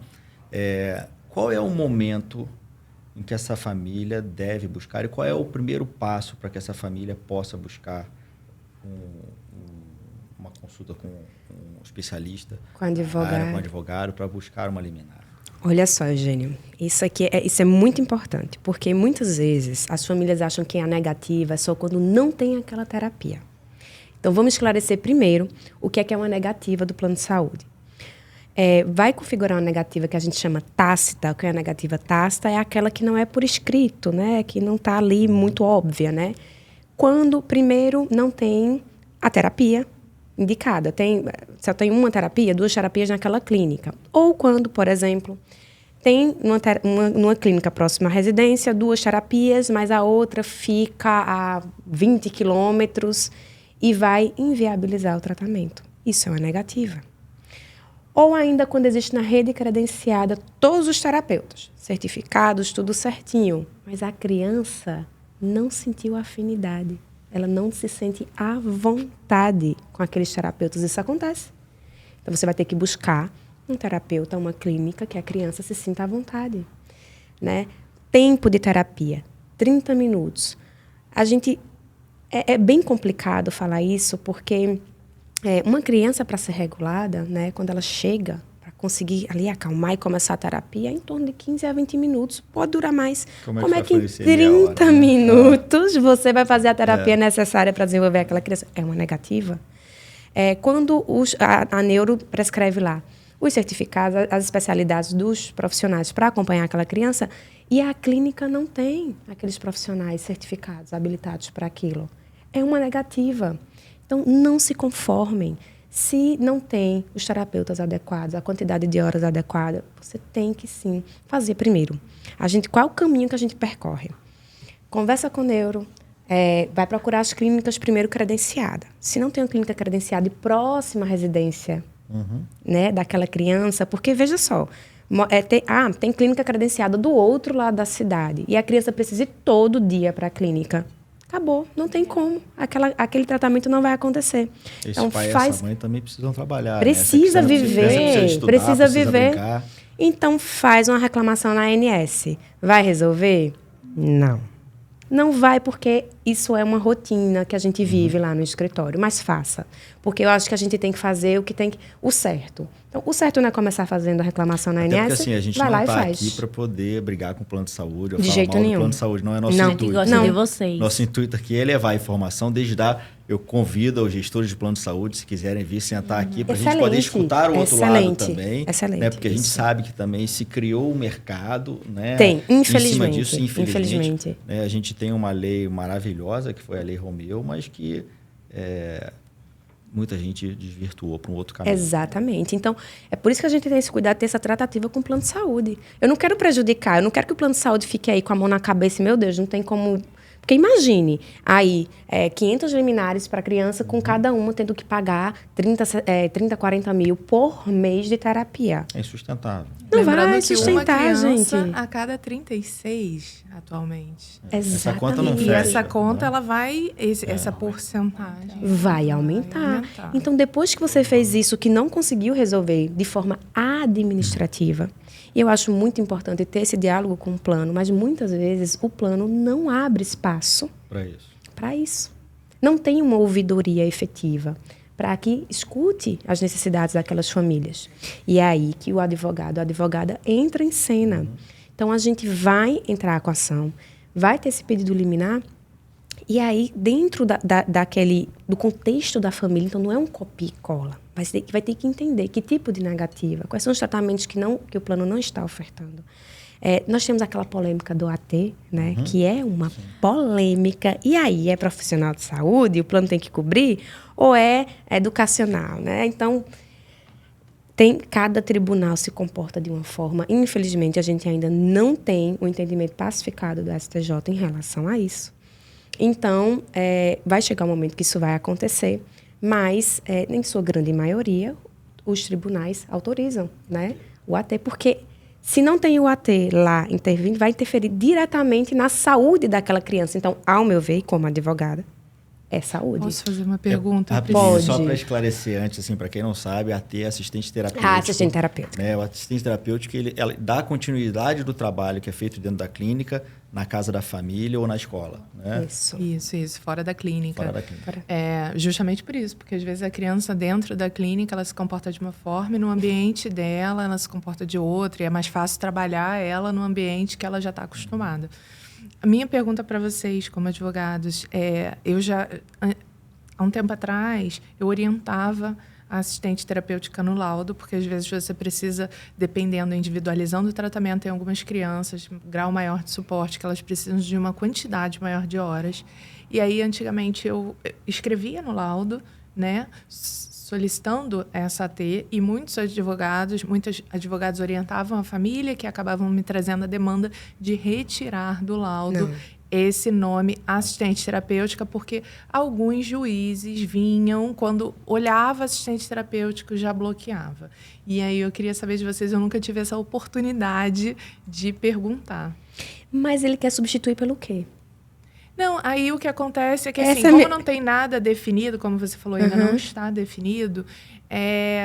Qual é o momento em que essa família deve buscar e qual é o primeiro passo para que essa família possa buscar uma consulta com um especialista, com advogado, para buscar uma liminar? Olha só, Eugênio, isso é muito importante, porque muitas vezes as famílias acham que a negativa é só quando não tem aquela terapia. Então, vamos esclarecer primeiro o que é uma negativa do plano de saúde. Vai configurar uma negativa que a gente chama tácita. O que é a negativa tácita é aquela que não é por escrito, né? Que não está ali muito óbvia, né? Quando, primeiro, não tem a terapia indicada. Só tem uma terapia, 2 terapias naquela clínica. Ou quando, por exemplo, tem numa clínica próxima à residência 2 terapias, mas a outra fica a 20 quilômetros e vai inviabilizar o tratamento. Isso é uma negativa. Ou ainda quando existe na rede credenciada todos os terapeutas, certificados, tudo certinho, mas a criança não sentiu afinidade. Ela não se sente à vontade com aqueles terapeutas. Isso acontece. Então, você vai ter que buscar um terapeuta, uma clínica que a criança se sinta à vontade. Né? Tempo de terapia, 30 minutos. É bem complicado falar isso, porque uma criança, para ser regulada, né, quando ela chega, para conseguir ali acalmar e começar a terapia, em torno de 15 a 20 minutos. Pode durar mais. Como é que em 30 minutos você vai fazer a terapia necessária para desenvolver aquela criança? É uma negativa. Quando a neuro prescreve lá os certificados, as especialidades dos profissionais para acompanhar aquela criança, e a clínica não tem aqueles profissionais certificados, habilitados para aquilo. É uma negativa. Então, não se conformem. Se não tem os terapeutas adequados, a quantidade de horas adequada, você tem que, sim, fazer primeiro. Qual é o caminho que a gente percorre? Conversa com o neuro, vai procurar as clínicas primeiro credenciadas. Se não tem uma clínica credenciada e próxima à residência né, daquela criança, porque, veja só, tem clínica credenciada do outro lado da cidade e a criança precisa ir todo dia para a clínica. Acabou, não tem como. Aquele tratamento não vai acontecer. Esse então, pai e essa mãe também precisam trabalhar. Precisa viver, precisa viver. Brincar. Então faz uma reclamação na ANS. Vai resolver? Não. Não vai, porque isso é uma rotina que a gente vive lá no escritório. Mas faça. Porque eu acho que a gente tem que fazer o certo. Então, o certo não é começar fazendo a reclamação na ANS. Porque assim, a gente não está aqui para poder brigar com o plano de saúde. De jeito nenhum. O plano de saúde não é nosso intuito. Gosta de vocês. Nosso intuito aqui é levar a informação. Desde já, eu convido os gestores de plano de saúde, se quiserem vir sentar aqui, para a gente poder escutar o outro lado também. Excelente. Né? Porque a gente sabe que também se criou um mercado, né? Tem, infelizmente. Em cima disso, infelizmente. Né? A gente tem uma lei maravilhosa, que foi a Lei Romeu, mas que muita gente desvirtuou para um outro caminho. Exatamente. Então, é por isso que a gente tem esse cuidado de ter essa tratativa com o plano de saúde. Eu não quero prejudicar, eu não quero que o plano de saúde fique aí com a mão na cabeça e, meu Deus, não tem como... Porque imagine, aí, 500 liminares para criança, com cada uma tendo que pagar 30, 40 mil por mês de terapia. É insustentável. Não vai sustentar, uma criança gente. a cada 36, atualmente. Exatamente. Essa conta não fecha. E essa conta, ela vai... essa porcentagem... Vai aumentar. Então, depois que você fez isso, que não conseguiu resolver de forma administrativa... E eu acho muito importante ter esse diálogo com o plano, mas muitas vezes o plano não abre espaço para isso. Não tem uma ouvidoria efetiva para que escute as necessidades daquelas famílias. E é aí que o advogado, a advogada entra em cena. Então, a gente vai entrar com a ação, vai ter esse pedido liminar, e aí, dentro do contexto da família, então não é um copia e cola. Vai ter que entender que tipo de negativa, quais são os tratamentos que o plano não está ofertando. Nós temos aquela polêmica do AT, né, que é uma polêmica. E aí, é profissional de saúde, o plano tem que cobrir, ou é educacional, né? Então, cada tribunal se comporta de uma forma. Infelizmente, a gente ainda não tem o entendimento pacificado do STJ em relação a isso. Então, vai chegar um momento que isso vai acontecer, mas, em sua grande maioria, os tribunais autorizam, né, o AT, porque se não tem o AT lá intervindo, vai interferir diretamente na saúde daquela criança. Então, ao meu ver, como advogada, é saúde. Posso fazer uma pergunta? Pode. Só para esclarecer antes, assim, para quem não sabe, AT é assistente terapêutico. Assistente terapêutico. O assistente terapêutico, ela dá continuidade do trabalho que é feito dentro da clínica, na casa da família ou na escola. Né? Isso, fora da clínica. Fora da clínica. Justamente por isso, porque às vezes a criança dentro da clínica, ela se comporta de uma forma e no ambiente dela, ela se comporta de outra, e é mais fácil trabalhar ela no ambiente que ela já está acostumada. A minha pergunta para vocês, como advogados, eu já, há um tempo atrás, eu orientava a assistente terapêutica no laudo, porque às vezes você precisa, dependendo, individualizando o tratamento, tem algumas crianças, grau maior de suporte, que elas precisam de uma quantidade maior de horas. E aí, antigamente, eu escrevia no laudo, né, solicitando essa AT, e muitos advogados orientavam a família, que acabavam me trazendo a demanda de retirar do laudo esse nome assistente terapêutica, porque alguns juízes vinham, quando olhava assistente terapêutico, já bloqueava. E aí eu queria saber de vocês, eu nunca tive essa oportunidade de perguntar. Mas ele quer substituir pelo quê? Não, aí o que acontece é que, assim, como não tem nada definido, como você falou, ainda não está definido,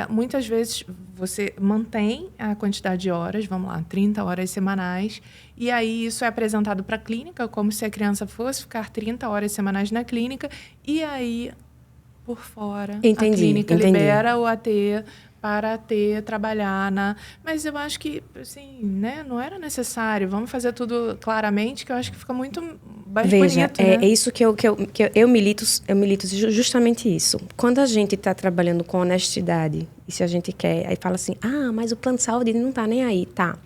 muitas vezes você mantém a quantidade de horas, vamos lá, 30 horas semanais, e aí isso é apresentado para a clínica, como se a criança fosse ficar 30 horas semanais na clínica, e aí, por fora, a clínica libera o AT para trabalhar na... Mas eu acho que, assim, né, não era necessário. Vamos fazer tudo claramente, que eu acho que fica muito mais bonito, né? É isso que eu milito justamente isso. Quando a gente está trabalhando com honestidade, e se a gente quer, aí fala assim, mas o plano de saúde não está nem aí, tá.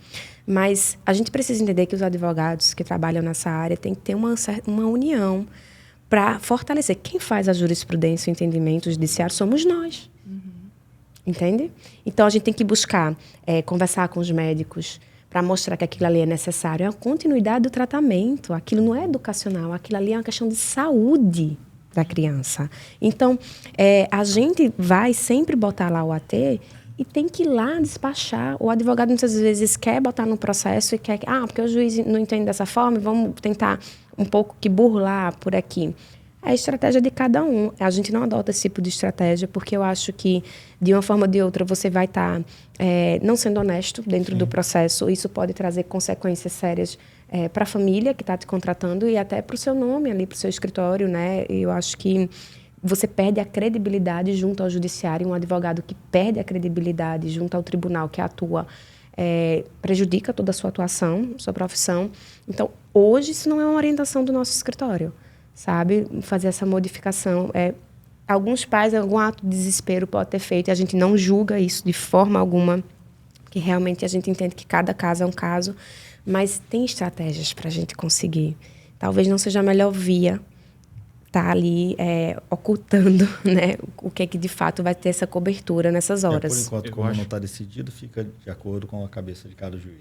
Mas a gente precisa entender que os advogados que trabalham nessa área têm que ter uma união para fortalecer. Quem faz a jurisprudência e o entendimento judiciário somos nós. Entende? Então, a gente tem que buscar conversar com os médicos para mostrar que aquilo ali é necessário. É a continuidade do tratamento. Aquilo não é educacional. Aquilo ali é uma questão de saúde da criança. Então, a gente vai sempre botar lá o AT e tem que ir lá despachar. O advogado, muitas vezes, quer botar no processo e quer... porque o juiz não entende dessa forma, vamos tentar um pouco que burlar por aqui. É a estratégia de cada um. A gente não adota esse tipo de estratégia porque eu acho que, de uma forma ou de outra, você vai estar não sendo honesto dentro do processo. Isso pode trazer consequências sérias para a família que está te contratando e até para o seu nome ali, para o seu escritório, né? Eu acho que você perde a credibilidade junto ao judiciário. Um advogado que perde a credibilidade junto ao tribunal que atua prejudica toda a sua atuação, sua profissão. Então, hoje, isso não é uma orientação do nosso escritório. Sabe? Fazer essa modificação. Alguns pais, algum ato de desespero pode ter feito, e a gente não julga isso de forma alguma, porque realmente a gente entende que cada caso é um caso, mas tem estratégias para a gente conseguir. Talvez não seja a melhor via estar ali ocultando, né, o que é que de fato vai ter essa cobertura nessas horas. Por enquanto, como não está decidido, fica de acordo com a cabeça de cada juiz.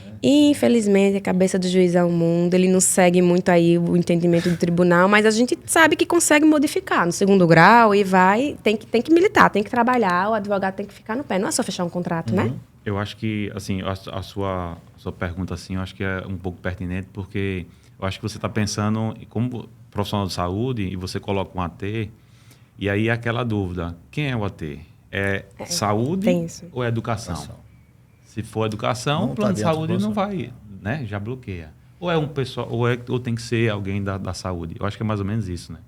Né? Infelizmente, a cabeça do juiz é um mundo, ele não segue muito aí o entendimento do tribunal, mas a gente sabe que consegue modificar no segundo grau e tem que militar, tem que trabalhar, o advogado tem que ficar no pé, não é só fechar um contrato, né? Eu acho que, assim, a sua pergunta, assim, eu acho que é um pouco pertinente, porque eu acho que você está pensando como profissional de saúde e você coloca um AT, e aí é aquela dúvida, quem é o AT? É saúde ou é educação? Se for educação, o plano de saúde não vai, né? Já bloqueia. Ou é um pessoal, ou tem que ser alguém da saúde. Eu acho que é mais ou menos isso, né?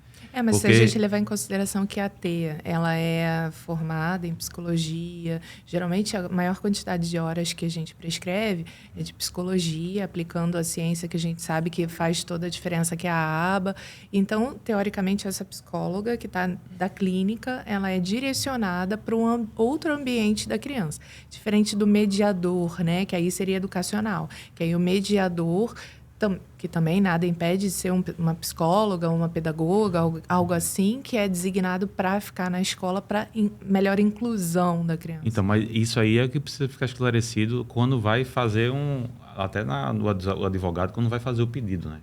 Mas se a gente levar em consideração que a AT, ela é formada em psicologia, geralmente a maior quantidade de horas que a gente prescreve é de psicologia, aplicando a ciência que a gente sabe que faz toda a diferença, que é a aba. Então, teoricamente, essa psicóloga que está da clínica, ela é direcionada para um outro ambiente da criança. Diferente do mediador, né? Que aí seria educacional. Que aí o mediador, que também nada impede de ser uma psicóloga, uma pedagoga, algo assim, que é designado para ficar na escola para melhor inclusão da criança. Então, mas isso aí é que precisa ficar esclarecido quando vai fazer o advogado, quando vai fazer o pedido, né?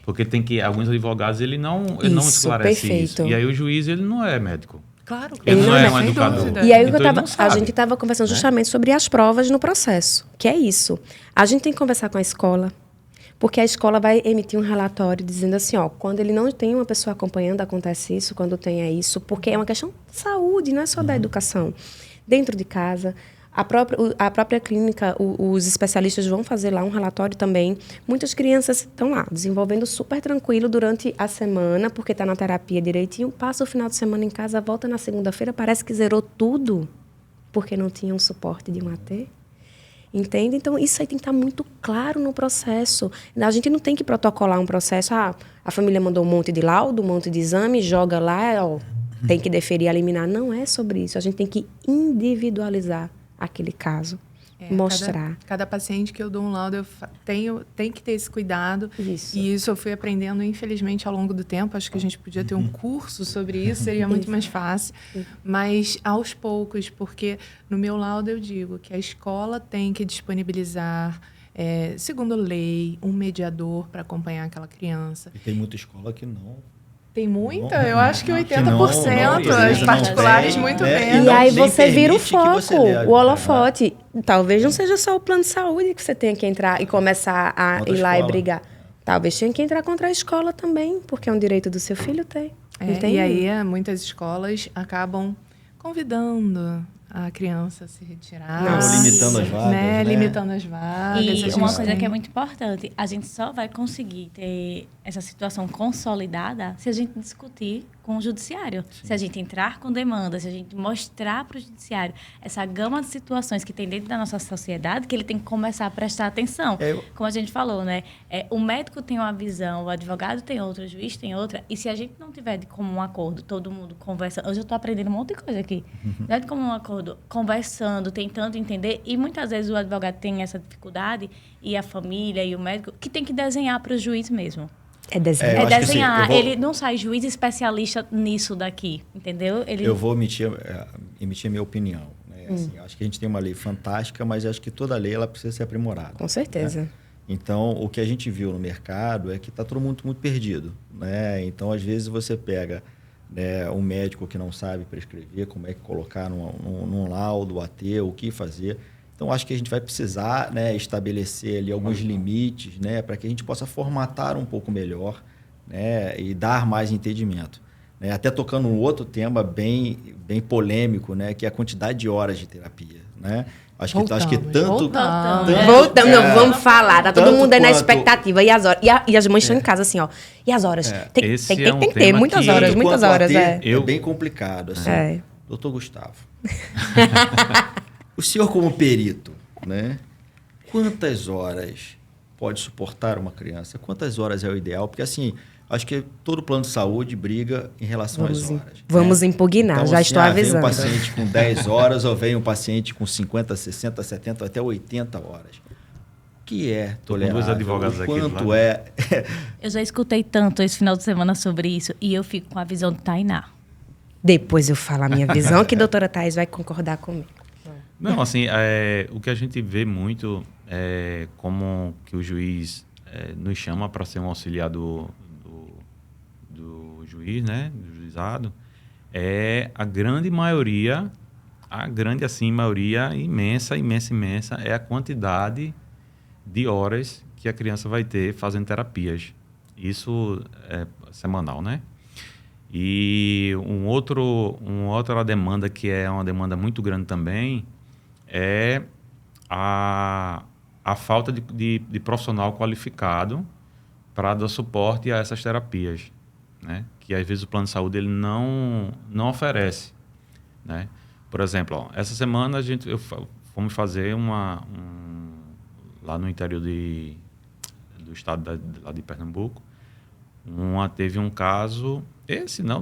Porque alguns advogados, ele não esclarece isso. E aí o juiz, ele não é médico. Claro. Ele não é um educador. E aí então a gente estava conversando justamente sobre as provas no processo, que é isso. A gente tem que conversar com a escola, porque a escola vai emitir um relatório dizendo assim, quando ele não tem uma pessoa acompanhando, acontece isso, quando tem isso, porque é uma questão de saúde, não é só da educação. Dentro de casa, a própria clínica, os especialistas vão fazer lá um relatório também. Muitas crianças estão lá, desenvolvendo super tranquilo durante a semana, porque está na terapia direitinho, passa o final de semana em casa, volta na segunda-feira, parece que zerou tudo, porque não tinha um suporte de um AT. Entende? Então, isso aí tem que estar muito claro no processo. A gente não tem que protocolar um processo. A família mandou um monte de laudo, um monte de exame, joga lá, tem que deferir, eliminar. Não é sobre isso. A gente tem que individualizar aquele caso. Mostrar. Cada paciente que eu dou um laudo, eu tenho que ter esse cuidado. Isso. E isso eu fui aprendendo, infelizmente, ao longo do tempo. Acho que a gente podia ter um curso sobre isso, seria muito mais fácil. Mas aos poucos, porque no meu laudo eu digo que a escola tem que disponibilizar, segundo lei, um mediador para acompanhar aquela criança. E tem muita escola que não. Tem muita? Eu acho que 80%, as particulares muito menos. E aí você vira o foco, o holofote. Talvez não seja só o plano de saúde que você tenha que entrar e começar a ir lá e brigar. Talvez tenha que entrar contra a escola também, porque é um direito do seu filho ter. E aí muitas escolas acabam convidando a criança a se retirar. Limitando as vagas. Né? Limitando as vagas. E uma coisa que é muito importante, a gente só vai conseguir ter essa situação consolidada se a gente discutir com o judiciário. Sim. Se a gente entrar com demanda, se a gente mostrar para o judiciário essa gama de situações que tem dentro da nossa sociedade, que ele tem que começar a prestar atenção. Como a gente falou, né? O médico tem uma visão, o advogado tem outra, o juiz tem outra. E se a gente não tiver de comum acordo, todo mundo conversa... Hoje eu estou aprendendo um monte de coisa aqui. Não é de comum acordo, conversando, tentando entender. E muitas vezes o advogado tem essa dificuldade, e a família e o médico, que tem que desenhar para o juiz mesmo. É desenhar. Desenhar. Ele não sai juiz especialista nisso daqui, entendeu? Eu vou emitir a minha opinião. Né? Assim, acho que a gente tem uma lei fantástica, mas acho que toda lei ela precisa ser aprimorada. Com certeza. Né? Então, o que a gente viu no mercado é que está todo mundo muito perdido. Né? Então, às vezes, você pega um médico que não sabe prescrever, como é que colocar num laudo, AT, o que fazer. Então, acho que a gente vai precisar, né, estabelecer ali alguns limites, né, para que a gente possa formatar um pouco melhor, né, e dar mais entendimento. Né? Até tocando um outro tema bem polêmico, né, que é a quantidade de horas de terapia. Né? Acho que tanto... Voltamos, não, vamos falar. Tá todo mundo aí na expectativa. E as horas? E as mães estão em casa assim, ó. E as horas? Tem que ter muitas horas, muitas horas. É bem complicado. Assim. Doutor Gustavo, o senhor como perito, né? Quantas horas pode suportar uma criança? Quantas horas é o ideal? Porque assim, acho que todo plano de saúde briga em relação às horas. Vamos impugnar, então, já estou avisando. Vem um paciente com 10 horas ou vem um paciente com 50, 60, 70, até 80 horas. O que é tolerável? Os advogados quanto é... Eu já escutei tanto esse final de semana sobre isso e eu fico com a visão do Tainá. Depois eu falo a minha visão, que a doutora Thais vai concordar comigo. Não, assim, o que a gente vê muito é como que o juiz nos chama para ser um auxiliar do juiz, né, do juizado, a grande maioria, maioria imensa, é a quantidade de horas que a criança vai ter fazendo terapias. Isso é semanal, né? E uma outra demanda que é uma demanda muito grande também é a falta de profissional qualificado para dar suporte a essas terapias, né? Que às vezes o plano de saúde ele não oferece, né? Por exemplo, essa semana fomos fazer lá no interior do estado lá de Pernambuco, teve um caso,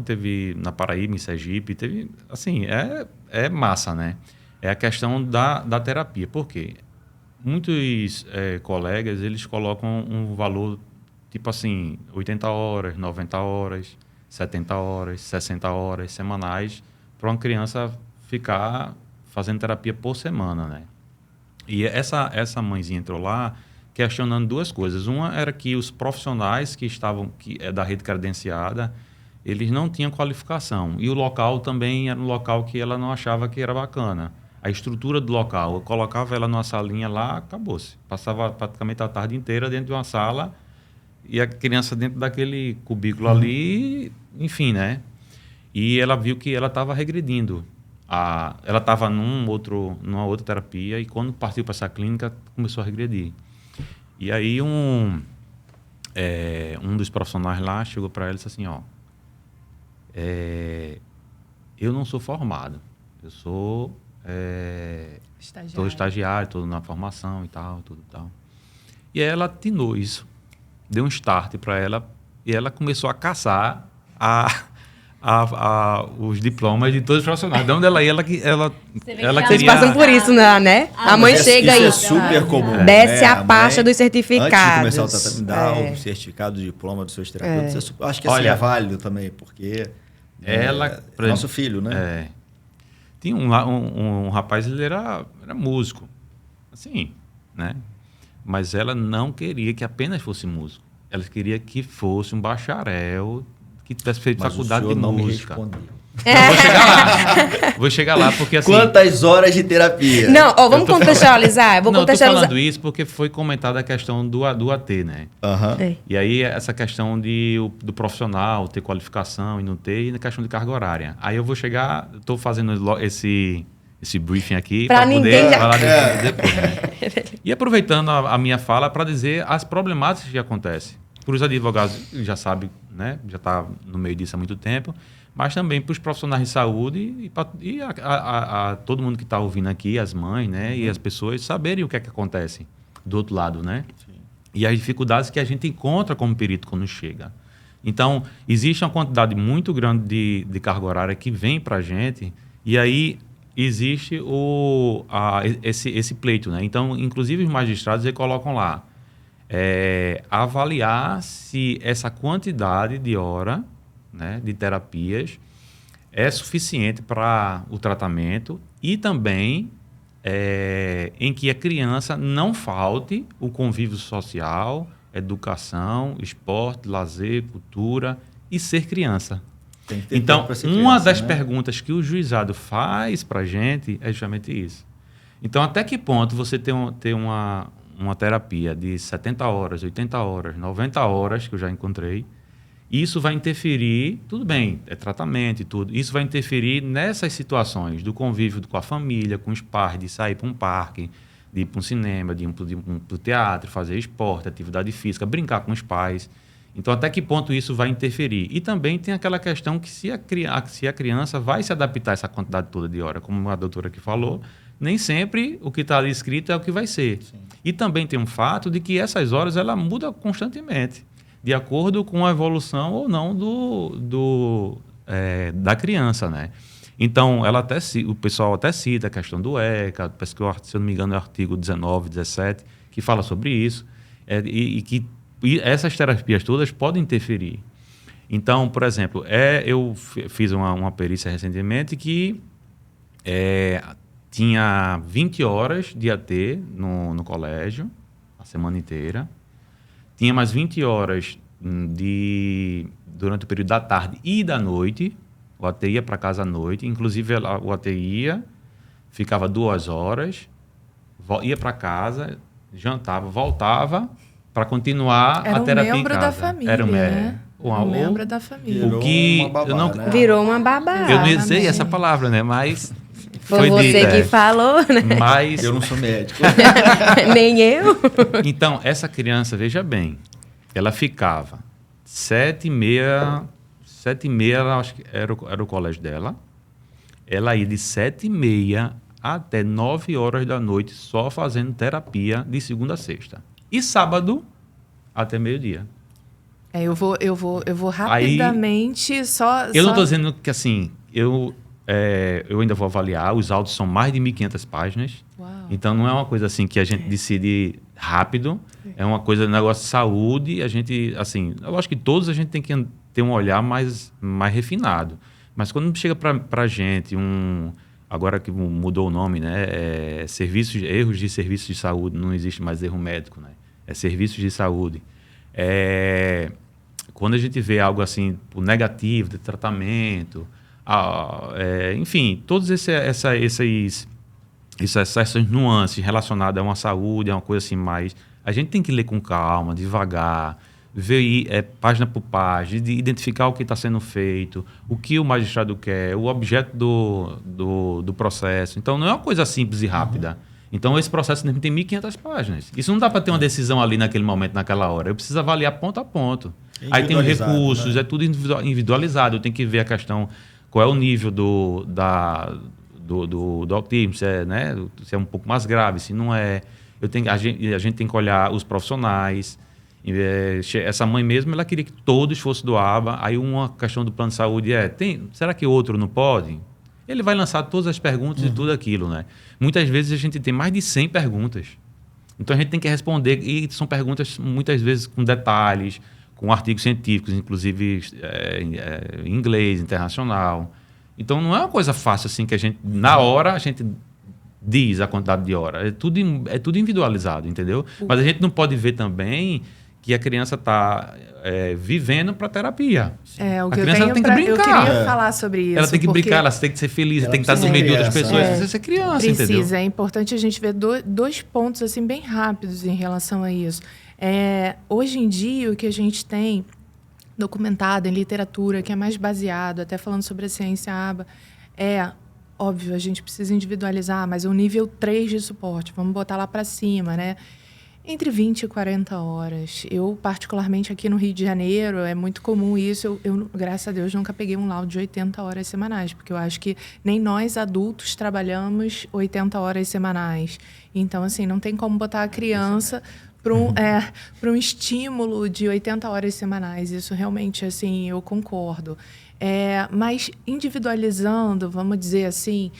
teve na Paraíba, em Sergipe, teve, assim, é massa, né? É a questão da terapia. Por quê? Muitos colegas, eles colocam um valor, tipo assim, 80 horas, 90 horas, 70 horas, 60 horas semanais, para uma criança ficar fazendo terapia por semana, né? E essa mãezinha entrou lá questionando duas coisas. Uma era que os profissionais que da rede credenciada, eles não tinham qualificação. E o local também era um local que ela não achava que era bacana. A estrutura do local, eu colocava ela numa salinha lá, acabou-se. Passava praticamente a tarde inteira dentro de uma sala e a criança dentro daquele cubículo ali, enfim, né? E ela viu que ela estava regredindo. Ela estava numa outra terapia e quando partiu para essa clínica, começou a regredir. E aí um dos profissionais lá chegou para ela e disse assim, eu não sou formado, eu sou estagiário, estou na formação e tal, tudo e tal. E aí ela atinou isso, deu um start para ela e ela começou a caçar os diplomas de todos os profissionais. De onde ela ia, ela queria... Vocês passam por isso, né? A mãe chega e... Isso é super comum. Desce a pasta dos certificados. Antes de começar o tratamento, dá o certificado, o diploma dos seus terapeutas. Acho que assim é válido também, porque... nosso filho, né? Tinha um rapaz, ele era músico. Assim, né? Mas ela não queria que apenas fosse músico. Ela queria que fosse um bacharel que tivesse feito faculdade de música. Vou chegar lá, porque assim... Quantas horas de terapia? Não, vamos contextualizar. Eu tô falando isso porque foi comentada a questão do AT, né? E aí, essa questão do profissional ter qualificação e não ter, e a questão de carga horária. Aí eu vou chegar, estou fazendo esse briefing aqui para poder falar depois. Né? E aproveitando a minha fala para dizer as problemáticas que acontecem. Para os advogados, já sabe, né? Já está no meio disso há muito tempo, mas também para os profissionais de saúde e a todo mundo que está ouvindo aqui, as mães, né? E as pessoas saberem o que é que acontece do outro lado, né? Sim. E as dificuldades que a gente encontra como perito quando chega. Então, existe uma quantidade muito grande de carga horária que vem para a gente e aí existe esse pleito, né? Então, inclusive os magistrados eles colocam lá avaliar se essa quantidade de hora, né, de terapias é suficiente para o tratamento e também em que a criança não falte o convívio social, educação, esporte, lazer, cultura e ser criança. Então, uma das perguntas que o juizado faz para a gente é justamente isso. Então, até que ponto você ter uma terapia de 70 horas, 80 horas, 90 horas, que eu já encontrei, isso vai interferir, tudo bem, é tratamento e tudo, isso vai interferir nessas situações do convívio com a família, com os pais, de sair para um parque, de ir para um cinema, de ir para o teatro, fazer esporte, atividade física, brincar com os pais. Então, até que ponto isso vai interferir? E também tem aquela questão que se a criança vai se adaptar a essa quantidade toda de hora, como a doutora aqui falou, nem sempre o que está ali escrito é o que vai ser. Sim. E também tem um fato de que essas horas ela muda constantemente, de acordo com a evolução ou não da criança, né? Então, o pessoal até cita a questão do ECA, parece que, se eu não me engano, é o artigo 19, 17, que fala sobre isso, e essas terapias todas podem interferir. Então, por exemplo, eu fiz uma perícia recentemente que tinha 20 horas de AT no colégio, a semana inteira. Tinha mais 20 horas durante o período da tarde e da noite. O AT ia para casa à noite. Inclusive, o AT ia, ficava 2 horas, ia para casa, jantava, voltava para continuar a terapia em casa. Era um membro da família, né? Um membro da família. Virou uma babá. Eu não usei essa palavra, né? Mas... Foi você que falou, né? Mas... Eu não sou médico. Nem eu. Então, essa criança, veja bem, ela ficava 7h30, acho que era o colégio dela. Ela ia de 7h30 até 9 horas da noite só fazendo terapia de segunda a sexta. E sábado até meio-dia. Eu vou rapidamente Eu não estou dizendo que assim, eu ainda vou avaliar, os autos são mais de 1.500 páginas. Uau. Então não é uma coisa assim que a gente decide rápido, é uma coisa, negócio de saúde, a gente, assim, eu acho que todos a gente tem que ter um olhar mais refinado. Mas quando chega para a gente agora que mudou o nome, né, erros de serviços de saúde, não existe mais erro médico, né, é serviços de saúde. Quando a gente vê algo assim, negativo, de tratamento, enfim, todas essas nuances relacionadas a uma saúde, a uma coisa assim mais... A gente tem que ler com calma, devagar, ver página por página, identificar o que está sendo feito, o que o magistrado quer, o objeto do processo. Então, não é uma coisa simples e rápida. Então, esse processo tem 1.500 páginas. Isso não dá para ter uma decisão ali naquele momento, naquela hora. Eu preciso avaliar ponto a ponto. Aí tem os recursos, né? É tudo individualizado. Eu tenho que ver a questão... Qual é o nível do autismo, se é um pouco mais grave, se não é. A gente tem que olhar os profissionais. Essa mãe mesmo, ela queria que todos fossem do ABA. Aí uma questão do plano de saúde será que outro não pode? Ele vai lançar todas as perguntas e tudo aquilo, né? Muitas vezes a gente tem mais de 100 perguntas. Então a gente tem que responder, e são perguntas muitas vezes com detalhes, com artigos científicos, inclusive em inglês, internacional. Então, não é uma coisa fácil assim que a gente, na hora, a gente diz a quantidade de hora. É tudo individualizado, entendeu? Mas a gente não pode ver também que a criança está vivendo para terapia. A criança tem que brincar. Eu queria falar sobre isso. Ela tem que brincar, ela tem que ser feliz, ela tem que estar no meio de outras pessoas. Precisa ser criança, entendeu? É importante a gente ver dois pontos assim, bem rápidos em relação a isso. Hoje em dia, o que a gente tem documentado em literatura, que é mais baseado, até falando sobre a ciência ABA, óbvio, a gente precisa individualizar, mas o nível 3 de suporte, vamos botar lá para cima, né? Entre 20 e 40 horas. Eu, particularmente aqui no Rio de Janeiro, é muito comum isso. Eu, graças a Deus, nunca peguei um laudo de 80 horas semanais, porque eu acho que nem nós, adultos, trabalhamos 80 horas semanais. Então, assim, não tem como botar a criança para um estímulo de 80 horas semanais. Isso realmente, assim, eu concordo. Mas individualizando, vamos dizer assim,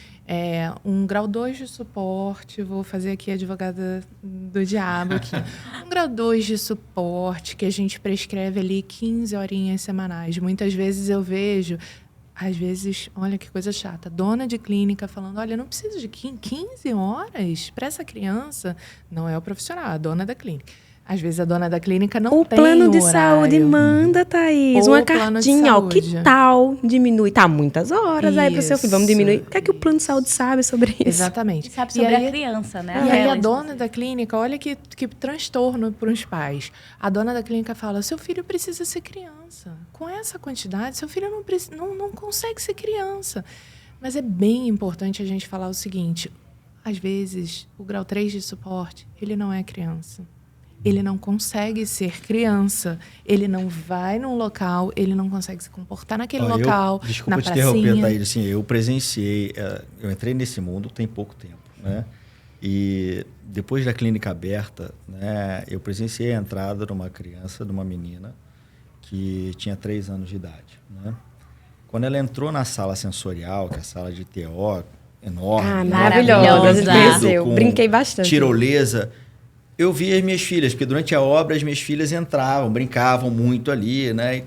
um grau 2 de suporte, vou fazer aqui a advogada do diabo aqui, um grau 2 de suporte que a gente prescreve ali 15 horinhas semanais. Muitas vezes eu vejo, às vezes, olha que coisa chata, dona de clínica falando, olha, não preciso de 15 horas para essa criança. Não é o profissional, é a dona da clínica. Às vezes a dona da clínica não tem o plano de horário. saúde manda, Thaís, Ou uma o plano de cartinha, ó, saúde. que tal diminuir? Tá muitas horas aí pro seu filho, vamos diminuir. Isso. O que é que o plano de saúde sabe sobre isso? Exatamente. E sabe sobre a criança, né? E aí a Ela, dona da clínica, olha que transtorno para os pais. A dona da clínica fala, seu filho precisa ser criança. Com essa quantidade, seu filho não consegue ser criança. Mas é bem importante a gente falar o seguinte, às vezes, o grau 3 de suporte, ele não é criança. Ele não consegue ser criança. Ele não vai num local, ele não consegue se comportar naquele local, desculpa na te interromper, pracinha. Thaís. Assim, eu presenciei, eu entrei nesse mundo tem pouco tempo, né? E depois da clínica aberta, né, eu presenciei a entrada de uma criança, de uma menina, que tinha 3 anos de idade, né? Quando ela entrou na sala sensorial, que é a sala de TO, enorme. Maravilhosa, a gente conheceu. Brinquei bastante. Tirolesa. Eu vi as minhas filhas, porque durante a obra as minhas filhas entravam, brincavam muito ali, né?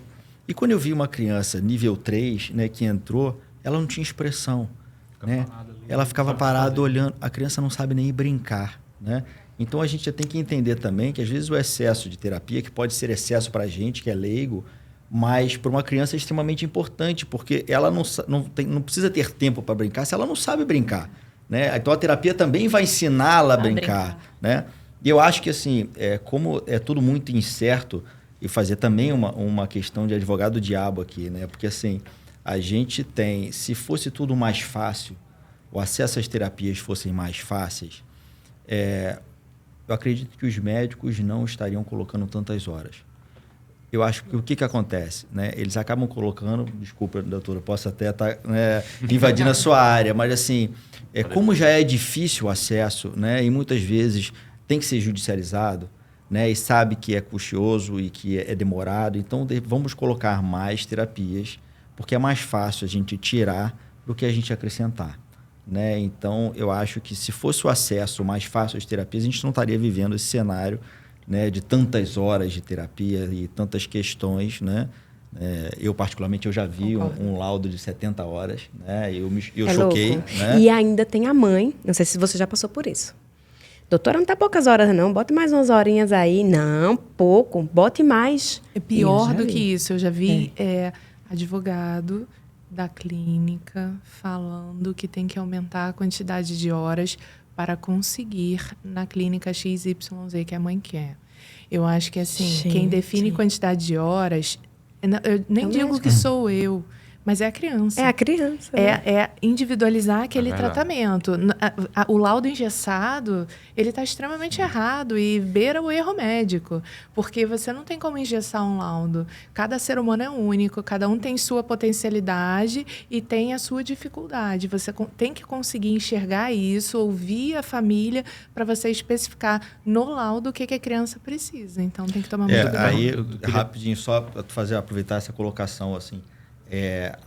E quando eu vi uma criança nível 3, né, que entrou, ela não tinha expressão, né? Ela ficava parada olhando, a criança não sabe nem brincar, né? Então a gente já tem que entender também que às vezes o excesso de terapia, que pode ser excesso para a gente, que é leigo, mas para uma criança é extremamente importante, porque ela não precisa ter tempo para brincar se ela não sabe brincar, né? Então a terapia também vai ensiná-la a brincar, né? E eu acho que, assim, como é tudo muito incerto, e fazer também uma questão de advogado diabo aqui, né? Porque, assim, a gente tem... Se fosse tudo mais fácil, o acesso às terapias fossem mais fáceis, eu acredito que os médicos não estariam colocando tantas horas. Eu acho que o que acontece, né? Eles acabam colocando... Desculpa, doutora, posso até estar invadindo a sua área, mas, assim, como já é difícil o acesso, né? E muitas vezes... tem que ser judicializado, né? E sabe que é custoso e que é demorado. Então, vamos colocar mais terapias, porque é mais fácil a gente tirar do que a gente acrescentar, né? Então, eu acho que se fosse o acesso mais fácil às terapias, a gente não estaria vivendo esse cenário, né, de tantas horas de terapia e tantas questões, né? Eu, particularmente, eu já vi um laudo de 70 horas, né? Eu choquei. Né? E ainda tem a mãe, não sei se você já passou por isso. Doutora, não tá poucas horas, não. Bote mais umas horinhas aí. Não, pouco. Bote mais. É pior do que isso. Eu já vi advogado da clínica falando que tem que aumentar a quantidade de horas para conseguir na clínica XYZ que a mãe quer. Eu acho que, assim, quem define quantidade de horas... Eu nem digo que sou eu... Mas é a criança. É a criança. É individualizar aquele tratamento. O laudo engessado, ele está extremamente errado e beira o erro médico. Porque você não tem como engessar um laudo. Cada ser humano é único, cada um tem sua potencialidade e tem a sua dificuldade. Você tem que conseguir enxergar isso, ouvir a família para você especificar no laudo o que a criança precisa. Então, tem que tomar muito cuidado. Aí, rapidinho, só para aproveitar essa colocação, assim...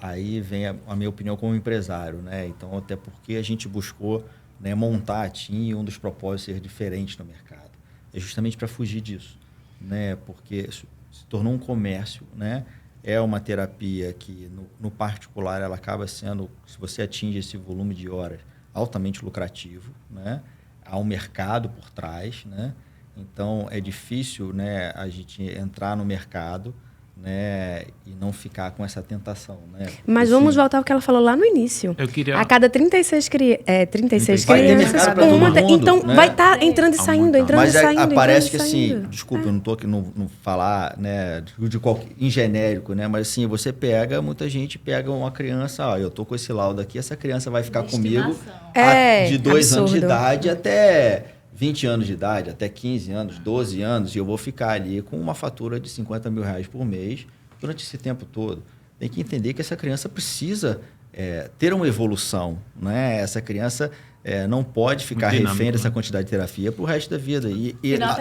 aí vem a minha opinião como empresário, né? Então, até porque a gente buscou, né, montar a TIM e um dos propósitos ser diferente no mercado. É justamente para fugir disso, né? Porque se tornou um comércio, né? É uma terapia que, no particular, ela acaba sendo, se você atinge esse volume de horas, altamente lucrativo, né? Há um mercado por trás, né? Então, é difícil, né, a gente entrar no mercado, né, e não ficar com essa tentação, né? Mas vamos voltar ao que ela falou lá no início. Eu queria... A cada 36 crianças, uma, então né? vai estar entrando e saindo, entrando e saindo. Mas parece que assim, desculpa, eu não estou aqui não falar, né, em genérico, né? Mas assim, você pega, muita gente pega uma criança, eu tô com esse laudo aqui, essa criança vai ficar comigo de 2 anos de idade até 20 anos de idade, até 15 anos, 12 anos, e eu vou ficar ali com uma fatura de R$50 mil por mês durante esse tempo todo. Tem que entender que essa criança precisa ter uma evolução, né? Essa criança não pode ficar refém dessa quantidade de terapia pro resto da vida. E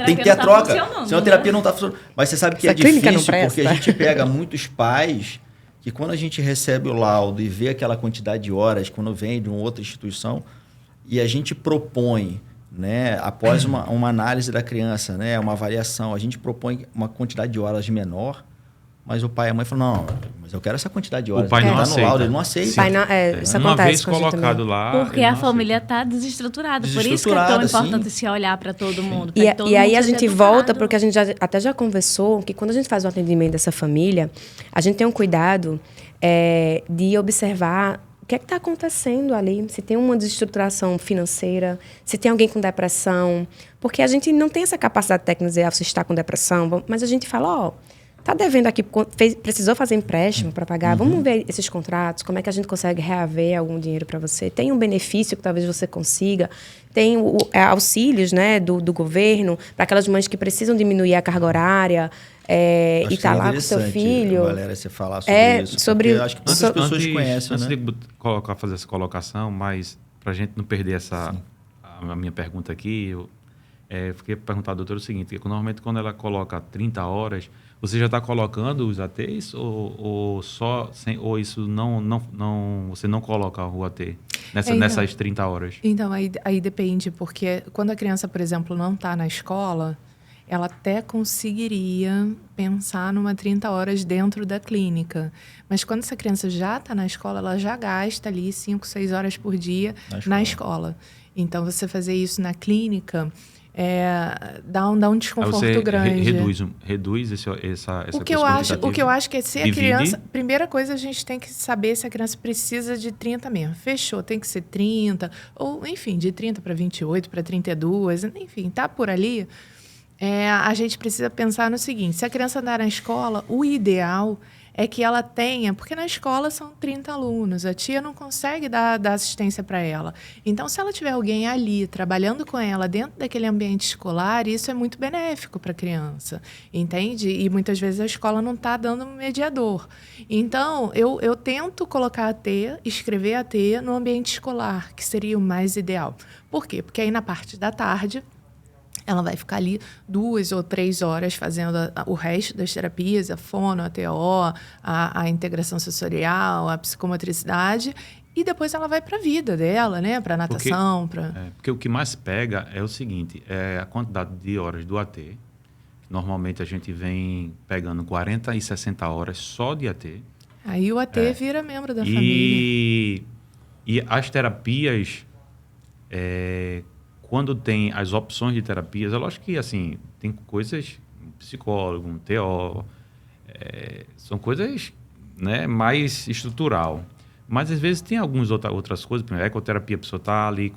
tem que ter a troca, senão a terapia não está funcionando. Mas você sabe que é difícil, porque a gente pega muitos pais que quando a gente recebe o laudo e vê aquela quantidade de horas, quando vem de uma outra instituição, e a gente propõe, né, após uma análise da criança, né, uma avaliação, a gente propõe uma quantidade de horas menor, Mas o pai e a mãe falam, não, mas eu quero essa quantidade de horas. O pai não aceita. No laudo, ele não aceita. Pai não, isso uma acontece vez colocado lá... Porque a família está desestruturada. Por isso que é tão importante se olhar para todo mundo. E aí a gente volta, porque a gente até já conversou, que quando a gente faz o atendimento dessa família, a gente tem um cuidado de observar o que é que está acontecendo ali, se tem uma desestruturação financeira, se tem alguém com depressão, porque a gente não tem essa capacidade técnica de dizer, você está com depressão, mas a gente fala, está devendo aqui, precisou fazer empréstimo para pagar, vamos ver esses contratos, como é que a gente consegue reaver algum dinheiro para você, tem um benefício que talvez você consiga, tem auxílios, né, do governo, para aquelas mães que precisam diminuir a carga horária, e tá lá com seu filho. Valéria, você falar sobre isso. Sobre, acho que muitas pessoas conhecem, antes né? de fazer essa colocação, mas para a gente não perder a minha pergunta aqui, eu fiquei perguntado, doutor, o seguinte, que normalmente quando ela coloca 30 horas, você já está colocando os ATs ou isso você não coloca o AT nessas 30 horas? Então, aí depende, porque quando a criança, por exemplo, não está na escola, ela até conseguiria pensar numa 30 horas dentro da clínica. Mas quando essa criança já está na escola, ela já gasta ali 5, 6 horas por dia na escola. Então, você fazer isso na clínica dá um desconforto grande. Reduz essa o que eu acho que é se a criança... Primeira coisa, a gente tem que saber se a criança precisa de 30 mesmo. Fechou, tem que ser 30, ou enfim, de 30 para 28, para 32, enfim, tá por ali... a gente precisa pensar no seguinte, se a criança andar na escola, o ideal é que ela tenha, porque na escola são 30 alunos, a tia não consegue dar assistência para ela. Então, se ela tiver alguém ali trabalhando com ela dentro daquele ambiente escolar, isso é muito benéfico para a criança, entende? E muitas vezes a escola não está dando um mediador. Então, eu tento colocar AT, escrever AT no ambiente escolar, que seria o mais ideal. Por quê? Porque aí na parte da tarde... ela vai ficar ali 2 ou 3 horas fazendo o resto das terapias, a fono, a TO, a integração sensorial, a psicomotricidade, e depois ela vai para a vida dela, né? Para natação. Porque o que mais pega é o seguinte, a quantidade de horas do AT. Normalmente a gente vem pegando 40 e 60 horas só de AT. Aí o AT vira membro da família. E as terapias... quando tem as opções de terapias, é lógico que, assim, tem coisas, um psicólogo, um TO, são coisas, né, mais estrutural. Mas, às vezes, tem algumas outras coisas, por exemplo, a ecoterapia, a pessoa está ali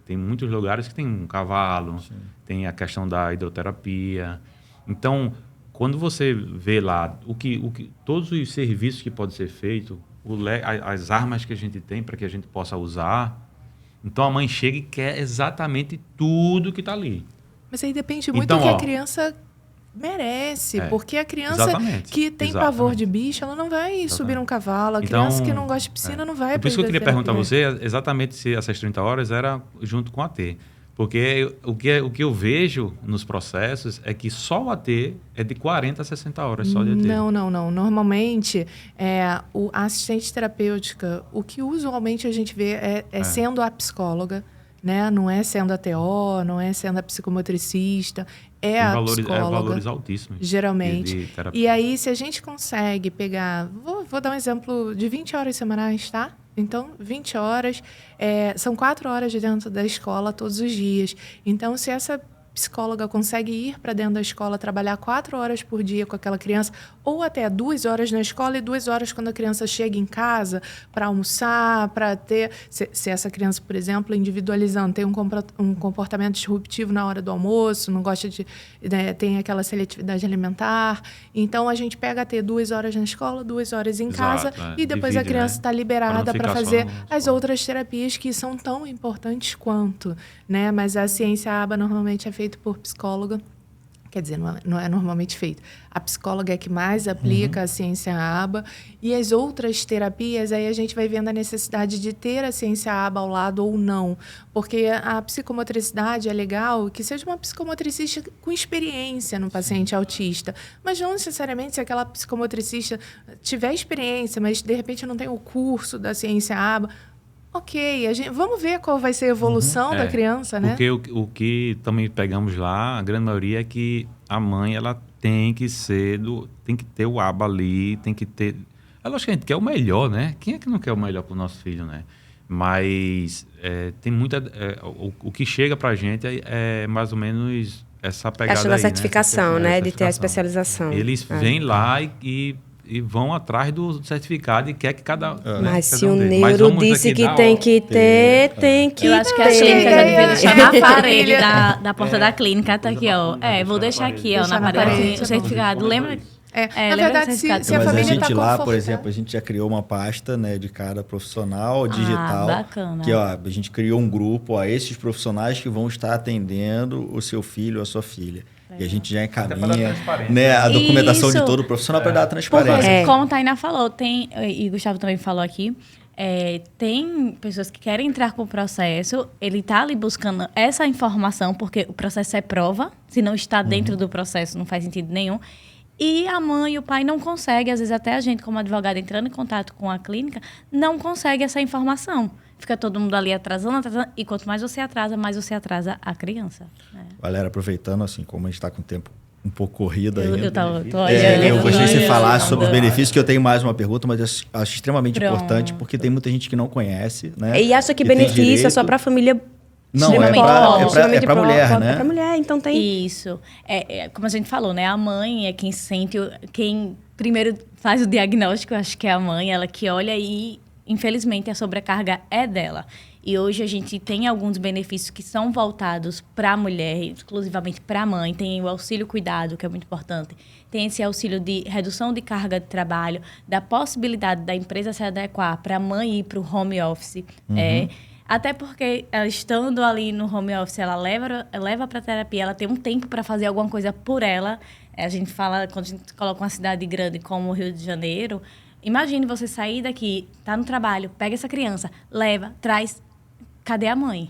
tem muitos lugares que tem um cavalo, sim, tem a questão da hidroterapia. Então, quando você vê lá todos os serviços que podem ser feitos, as armas que a gente tem para que a gente possa usar... Então, a mãe chega e quer exatamente tudo que está ali. Mas aí depende muito do que a criança merece. Porque a criança que tem pavor de bicho, ela não vai subir num cavalo. A criança que não gosta de piscina não vai... Por isso que eu queria perguntar a você exatamente se essas 30 horas era junto com a AT. Porque o que eu vejo nos processos é que só o AT é de 40 a 60 horas só de AT. Não. Normalmente, a assistente terapêutica, o que usualmente a gente vê é sendo a psicóloga, né? Não é sendo a TO, não é sendo a psicomotricista, a psicóloga. Valores altíssimos. Geralmente. E aí, se a gente consegue pegar... Vou dar um exemplo de 20 horas semanais, tá? Então, 20 horas, são 4 horas de dentro da escola todos os dias. Então, se essa psicóloga consegue ir para dentro da escola, trabalhar 4 horas por dia com aquela criança, ou até 2 horas na escola e 2 horas quando a criança chega em casa para almoçar, para ter... Se essa criança, por exemplo, individualizando, tem um comportamento disruptivo na hora do almoço, não gosta de... tem aquela seletividade alimentar. Então, a gente pega até 2 horas na escola, 2 horas em casa, e depois a criança está liberada para fazer as outras terapias que são tão importantes quanto, né? Mas a ciência ABA normalmente é feita por psicóloga, quer dizer, não é normalmente feito. A psicóloga é que mais aplica a ciência ABA, e as outras terapias, aí a gente vai vendo a necessidade de ter a ciência ABA ao lado ou não, porque a psicomotricidade é legal que seja uma psicomotricista com experiência no paciente autista, mas não necessariamente se aquela psicomotricista tiver experiência, mas de repente não tem o curso da ciência ABA, Ok, vamos ver qual vai ser a evolução da criança, né? Porque o que também pegamos lá, a grande maioria é que a mãe, ela tem que ter o aba ali, tem que ter... É lógico que a gente quer o melhor, né? Quem é que não quer o melhor para o nosso filho, né? Mas tem muita... o que chega para a gente é mais ou menos essa pegada aí, da certificação, né? De ter a especialização. Eles vêm lá e vão atrás do certificado e quer que cada... Mas se o neuro disse que tem que ter, tem que ter. Eu acho que a clínica já devia deixar na parede da porta da clínica. Tá aqui, ó. Vou deixar aqui, ó, na parede o certificado. Lembra? Na verdade, se a família a gente tá lá, por exemplo, a gente já criou uma pasta, né, de cada profissional digital. Bacana. Que, ó, a gente criou um grupo, esses profissionais que vão estar atendendo o seu filho ou a sua filha. E a gente já encaminha, né, a documentação de todo o profissional para dar a transparência. Como a Tainá falou, e o Gustavo também falou aqui, tem pessoas que querem entrar com o processo, ele está ali buscando essa informação, porque o processo é prova, se não está dentro do processo não faz sentido nenhum. E a mãe e o pai não conseguem, às vezes até a gente como advogado entrando em contato com a clínica, não consegue essa informação. Fica todo mundo ali atrasando, e quanto mais você atrasa a criança. Galera, aproveitando, assim, como a gente está com o tempo um pouco corrido ainda. Eu gostaria de você falar sobre os benefícios, que eu tenho mais uma pergunta, mas eu acho extremamente importante, porque tem muita gente que não conhece, né? E acha que benefício é só para a família. Não, é para mulher, né? É para mulher, então tem... Isso. Como a gente falou, né? A mãe é quem sente, quem primeiro faz o diagnóstico, acho que é a mãe, ela que olha e, infelizmente, a sobrecarga é dela. E hoje a gente tem alguns benefícios que são voltados para a mulher, exclusivamente para a mãe. Tem o auxílio cuidado, que é muito importante. Tem esse auxílio de redução de carga de trabalho, da possibilidade da empresa se adequar para a mãe ir para o home office. Até porque ela estando ali no home office, ela leva para terapia, ela tem um tempo para fazer alguma coisa por ela. A gente fala, quando a gente coloca uma cidade grande como o Rio de Janeiro, imagine você sair daqui, tá no trabalho, pega essa criança, leva, traz, cadê a mãe?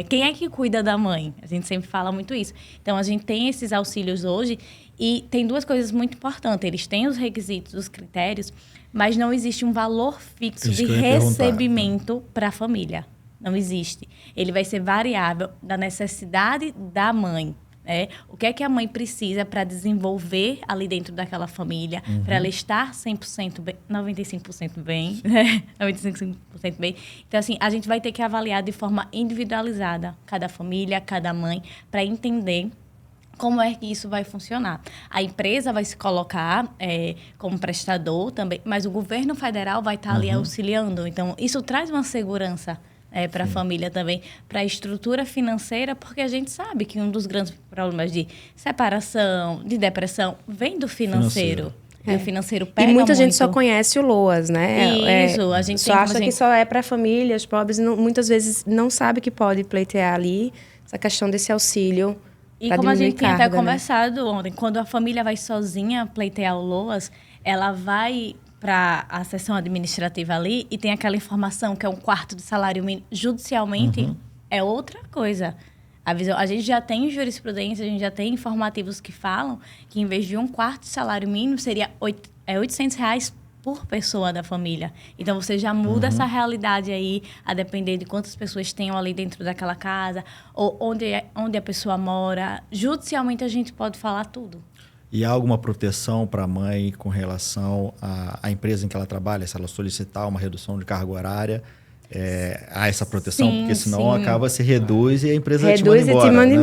Quem é que cuida da mãe? A gente sempre fala muito isso. Então, a gente tem esses auxílios hoje e tem duas coisas muito importantes. Eles têm os requisitos, os critérios, mas não existe um valor fixo de recebimento para a família. Não existe. Ele vai ser variável da necessidade da mãe. O que é que a mãe precisa para desenvolver ali dentro daquela família, para ela estar 100% bem, 95% bem, 95% bem. Então, assim, a gente vai ter que avaliar de forma individualizada cada família, cada mãe, para entender como é que isso vai funcionar. A empresa vai se colocar como prestador também, mas o governo federal vai estar ali auxiliando. Então, isso traz uma segurança para a família também, para a estrutura financeira, porque a gente sabe que um dos grandes problemas de separação, de depressão, vem do financeiro. E o financeiro pega E muita gente muito. só conhece o LOAS, né? Isso, a gente só acha que só é para famílias pobres, muitas vezes não sabe que pode pleitear ali essa questão desse auxílio. E como a gente tinha até conversado ontem, quando a família vai sozinha pleitear o LOAS, ela vai para a sessão administrativa ali e tem aquela informação que é um quarto de salário mínimo. Judicialmente, é outra coisa. A gente já tem jurisprudência, a gente já tem informativos que falam que em vez de um quarto de salário mínimo, seria R$800 por pessoa da família. Então, você já muda essa realidade aí, a depender de quantas pessoas tenham ali dentro daquela casa, ou onde a pessoa mora. Judicialmente, a gente pode falar tudo. E há alguma proteção para a mãe com relação à empresa em que ela trabalha? Se ela solicitar uma redução de carga horária, há essa proteção? Porque senão acaba se reduz e a empresa te manda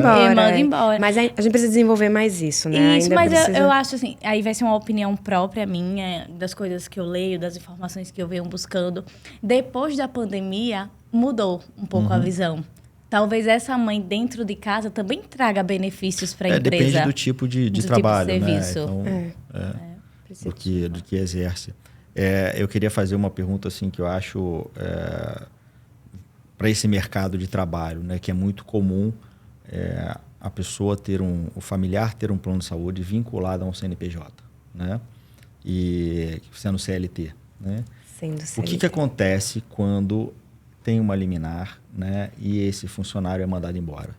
embora. Mas a gente precisa desenvolver mais isso, né? Isso, mas eu acho assim, aí vai ser uma opinião própria minha, das coisas que eu leio, das informações que eu venho buscando. Depois da pandemia, mudou um pouco a visão. Talvez essa mãe dentro de casa também traga benefícios para a empresa. Depende do tipo de trabalho, tipo de serviço. Né? Então, do que exerce. Eu queria fazer uma pergunta assim que eu acho para esse mercado de trabalho, né, que é muito comum a pessoa o familiar ter um plano de saúde vinculado a um CNPJ, né? E sendo CLT, né? Sendo CLT. O que acontece quando tem uma liminar, né, e esse funcionário é mandado embora,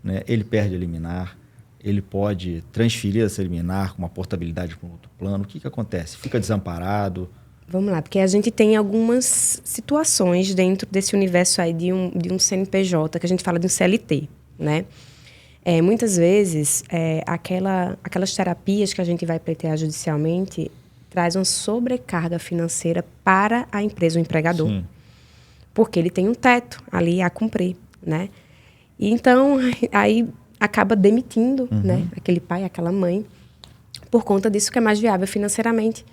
né? Ele perde a liminar, ele pode transferir essa liminar com uma portabilidade para um outro plano. O que acontece? Fica desamparado? Vamos lá, porque a gente tem algumas situações dentro desse universo aí de um CNPJ, que a gente fala de um CLT, né? Muitas vezes, aquelas terapias que a gente vai pleitear judicialmente traz uma sobrecarga financeira para a empresa, o empregador. Sim. Porque ele tem um teto ali a cumprir, né? E então, aí acaba demitindo, né? Aquele pai, aquela mãe, por conta disso que é mais viável financeiramente,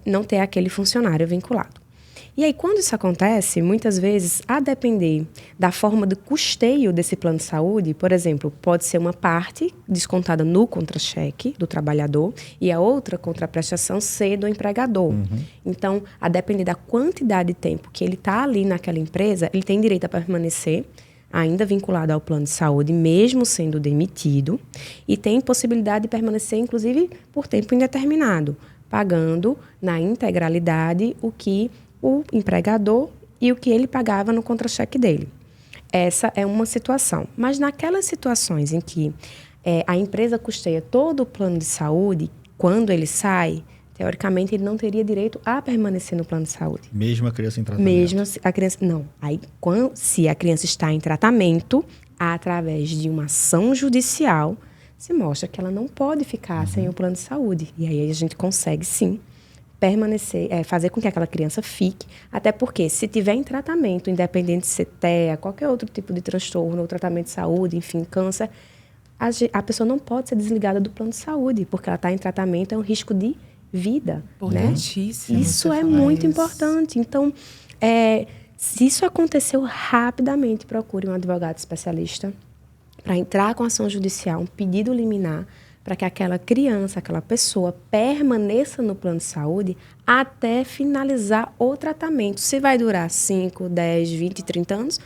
não ter aquele funcionário vinculado. E aí, quando isso acontece, muitas vezes, a depender da forma do custeio desse plano de saúde, por exemplo, pode ser uma parte descontada no contra-cheque do trabalhador e a outra contraprestação ser do empregador. Então, a depender da quantidade de tempo que ele está ali naquela empresa, ele tem direito a permanecer ainda vinculado ao plano de saúde, mesmo sendo demitido, e tem possibilidade de permanecer, inclusive, por tempo indeterminado, pagando na integralidade o que o empregador e o que ele pagava no contra-cheque dele. Essa é uma situação. Mas naquelas situações em que a empresa custeia todo o plano de saúde, quando ele sai, teoricamente ele não teria direito a permanecer no plano de saúde. Mesmo a criança em tratamento? Mesmo a criança... Não. Aí, se a criança está em tratamento, através de uma ação judicial, se mostra que ela não pode ficar sem o plano de saúde. E aí a gente consegue, sim, permanecer, fazer com que aquela criança fique, até porque se tiver em tratamento, independente de ser TEA, qualquer outro tipo de transtorno, ou tratamento de saúde, enfim, câncer, a pessoa não pode ser desligada do plano de saúde, porque ela está em tratamento, é um risco de vida. Importantíssimo. Né? Isso é muito importante. Então, se isso aconteceu rapidamente, procure um advogado especialista para entrar com ação judicial, um pedido liminar, para que aquela criança, aquela pessoa permaneça no plano de saúde até finalizar o tratamento. Se vai durar 5, 10, 20, 30 anos,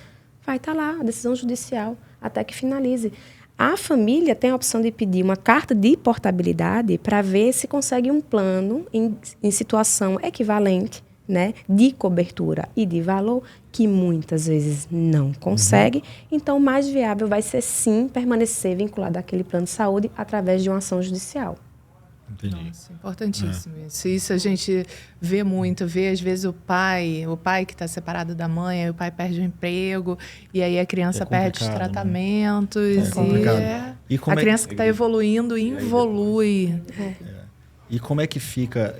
vai estar lá a decisão judicial até que finalize. A família tem a opção de pedir uma carta de portabilidade para ver se consegue um plano em situação equivalente, né, de cobertura e de valor, que muitas vezes não consegue. Então, o mais viável vai ser, sim, permanecer vinculado àquele plano de saúde através de uma ação judicial. Entendi. Nossa, importantíssimo isso. Isso a gente vê muito, às vezes o pai que está separado da mãe, aí o pai perde o emprego, e aí a criança perde os tratamentos, e a criança que está evoluindo involui. E como é que fica,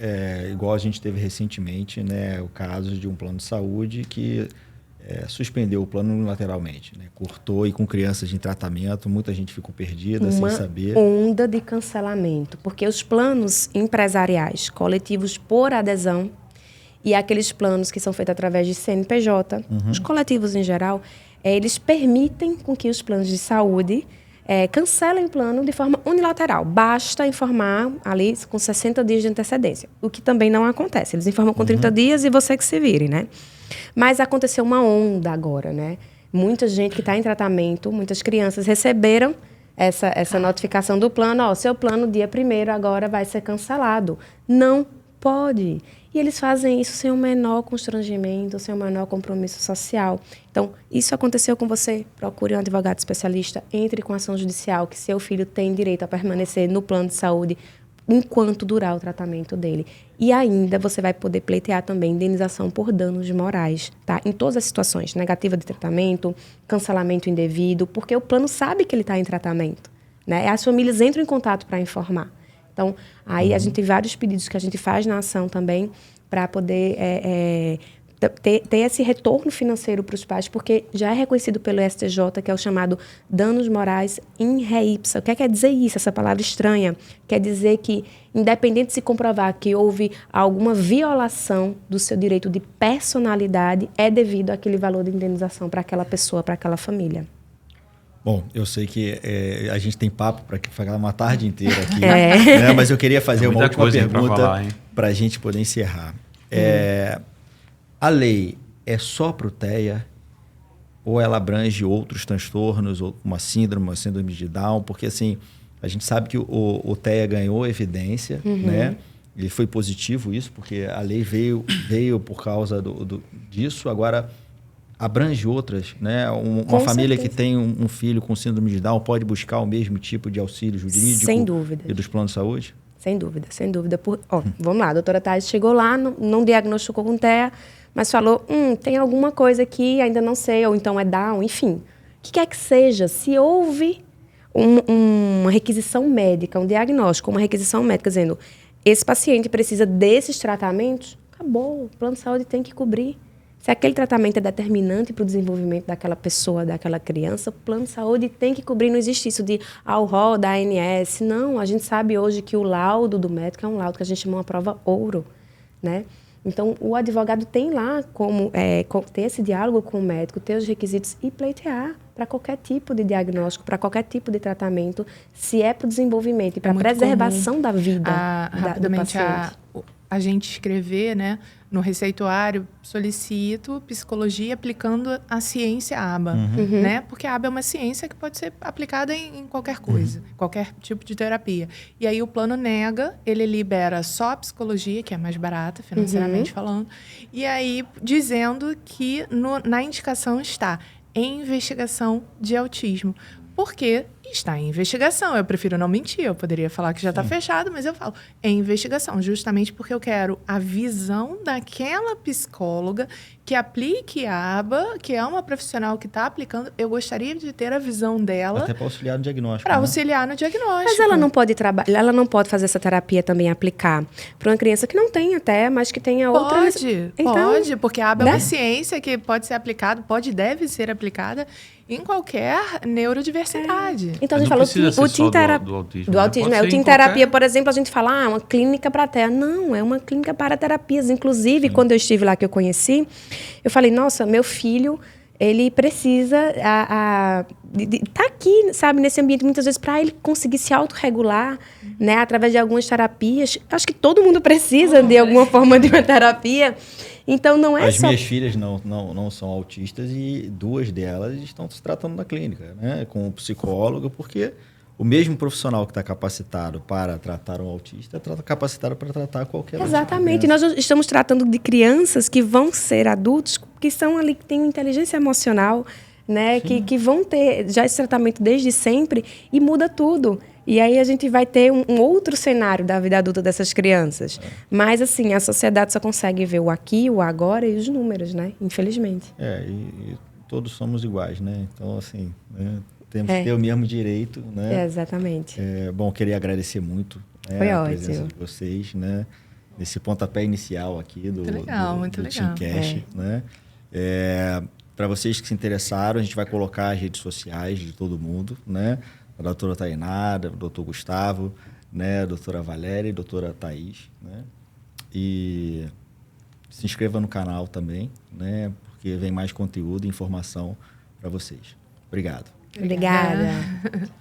igual a gente teve recentemente, né, o caso de um plano de saúde que suspendeu o plano unilateralmente, né, cortou, e com crianças em tratamento, muita gente ficou perdida, sem saber. Uma onda de cancelamento, porque os planos empresariais coletivos por adesão e aqueles planos que são feitos através de CNPJ, os coletivos em geral, eles permitem com que os planos de saúde cancelem o plano de forma unilateral. Basta informar ali com 60 dias de antecedência, o que também não acontece. Eles informam com 30 dias e você que se vire, né? Mas aconteceu uma onda agora, né? Muita gente que está em tratamento, muitas crianças receberam essa notificação do plano. Seu plano dia 1º agora vai ser cancelado. Não pode. E eles fazem isso sem o menor constrangimento, sem o menor compromisso social. Então, isso aconteceu com você, procure um advogado especialista, entre com ação judicial, que seu filho tem direito a permanecer no plano de saúde enquanto durar o tratamento dele. E ainda você vai poder pleitear também indenização por danos morais, tá? Em todas as situações, negativa de tratamento, cancelamento indevido, porque o plano sabe que ele está em tratamento, né? As famílias entram em contato para informar. Então, aí a gente tem vários pedidos que a gente faz na ação também para poder ter esse retorno financeiro para os pais, porque já é reconhecido pelo STJ, que é o chamado danos morais in re ipsa. O que quer dizer isso? Essa palavra estranha. Quer dizer que, independente de se comprovar que houve alguma violação do seu direito de personalidade, é devido àquele valor de indenização para aquela pessoa, para aquela família. Bom, eu sei que a gente tem papo para ficar uma tarde inteira aqui, né? Mas eu queria fazer uma última pergunta para a gente poder encerrar. A lei é só para o TEA ou ela abrange outros transtornos, ou uma síndrome de Down? Porque assim, a gente sabe que o TEA ganhou evidência, né? Ele foi positivo isso, porque a lei veio por causa disso. Agora, abrange outras, né? Uma família que tem um filho com síndrome de Down pode buscar o mesmo tipo de auxílio jurídico? Sem dúvida. E dos planos de saúde? Sem dúvida, sem dúvida. Vamos lá, a doutora Thais chegou lá, não diagnosticou com TEA, mas falou, tem alguma coisa aqui, ainda não sei, ou então é Down, enfim. O que quer que seja, se houve uma requisição médica, um diagnóstico, uma requisição médica dizendo esse paciente precisa desses tratamentos, acabou, o plano de saúde tem que cobrir. Se aquele tratamento é determinante para o desenvolvimento daquela pessoa, daquela criança, o plano de saúde tem que cobrir. Não existe isso de o rol da ANS. Não, a gente sabe hoje que o laudo do médico é um laudo que a gente chama uma prova ouro, né? Então, o advogado tem lá como ter esse diálogo com o médico, ter os requisitos e pleitear para qualquer tipo de diagnóstico, para qualquer tipo de tratamento, se é para o desenvolvimento e para a preservação da vida do paciente. A gente escrever, né, no receituário, solicito psicologia aplicando a ciência ABA, né? Porque a ABA é uma ciência que pode ser aplicada em qualquer coisa, qualquer tipo de terapia. E aí o plano nega, ele libera só a psicologia, que é mais barata, financeiramente falando, e aí dizendo que na indicação está em investigação de autismo. Porque está em investigação. Eu prefiro não mentir. Eu poderia falar que já está fechado, mas eu falo em investigação. Justamente porque eu quero a visão daquela psicóloga que aplique a ABA, que é uma profissional que está aplicando. Eu gostaria de ter a visão dela. Até para auxiliar no diagnóstico. Para auxiliar no diagnóstico. Mas ela não pode trabalhar, ela não pode fazer essa terapia também aplicar para uma criança que não tem até, mas que tenha outras. Pode, porque a ABA é uma ciência que pode ser aplicada, pode e deve ser aplicada em qualquer neurodiversidade. Então, a gente falou que o TIM terapia... Do autismo. O TIM terapia, por exemplo, a gente fala, uma clínica para TEA. Não, é uma clínica para terapias. Inclusive, quando eu estive lá, que eu conheci, eu falei, nossa, meu filho, ele precisa tá aqui, sabe, nesse ambiente, muitas vezes, para ele conseguir se autorregular, né, através de algumas terapias. Acho que todo mundo precisa, de alguma forma, de uma terapia. Então, não é As minhas filhas não são autistas e 2 delas estão se tratando na clínica, né? Com o psicólogo, porque o mesmo profissional que está capacitado para tratar um autista está capacitado para tratar qualquer Exatamente. E nós estamos tratando de crianças que vão ser adultos, que são ali, que têm inteligência emocional, né? Que vão ter já esse tratamento desde sempre e muda tudo. E aí a gente vai ter um outro cenário da vida adulta dessas crianças. Mas, assim, a sociedade só consegue ver o aqui, o agora e os números, né? Infelizmente. E todos somos iguais, né? Então, assim, temos que ter o mesmo direito, né? Exatamente. Bom, queria agradecer muito a presença de vocês, né? Nesse pontapé inicial aqui do TeamCast, né? Para vocês que se interessaram, a gente vai colocar as redes sociais de todo mundo, né? A doutora Tainara, o doutor Gustavo, né? A doutora Valéria e a doutora Thaís, né? E se inscreva no canal também, né? Porque vem mais conteúdo e informação para vocês. Obrigado. Obrigada.